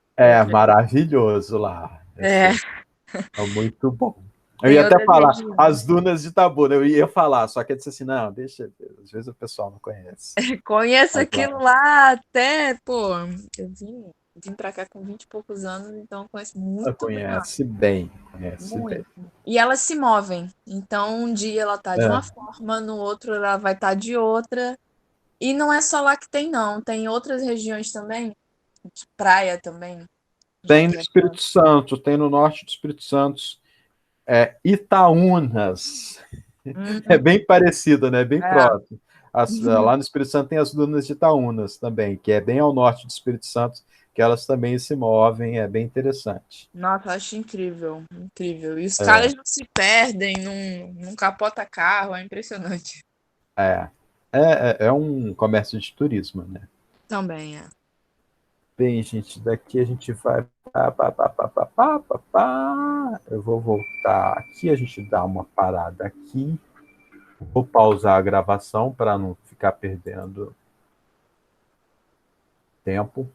Maravilhoso lá. É, É muito bom. Eu tem ia até outras falar, regiões. as dunas de Tabuna, eu ia falar, só que eu disse assim, não, deixa, às vezes o pessoal não conhece. Conheço Mas lá, aquilo lá até, pô, eu vim pra cá com 20 e poucos anos, então eu conheço muito bem lá. conhece bem, conhece bem. Muito. E elas se movem. Então, um dia ela tá de uma forma, no outro ela vai estar de outra. E não é só lá que tem, não. Tem outras regiões também, de praia também, já Tem no que é. Espírito Santo, tem no norte do Espírito Santo, Itaúnas. É Hum, bem parecido, né? Bem é. próximo. Lá no Espírito Santo tem as dunas de Itaúnas também, que é bem ao norte do Espírito Santo, que elas também se movem, é bem interessante. Nossa, eu acho incrível, incrível. E os É, caras não se perdem, não capota carro, é impressionante. é, é um comércio de turismo, né? Também é. Bem, gente, daqui a gente vai. Pá, pá, pá, pá, pá, pá, pá, pá. Eu vou voltar aqui, a gente dá uma parada aqui. Vou pausar a gravação para não ficar perdendo tempo.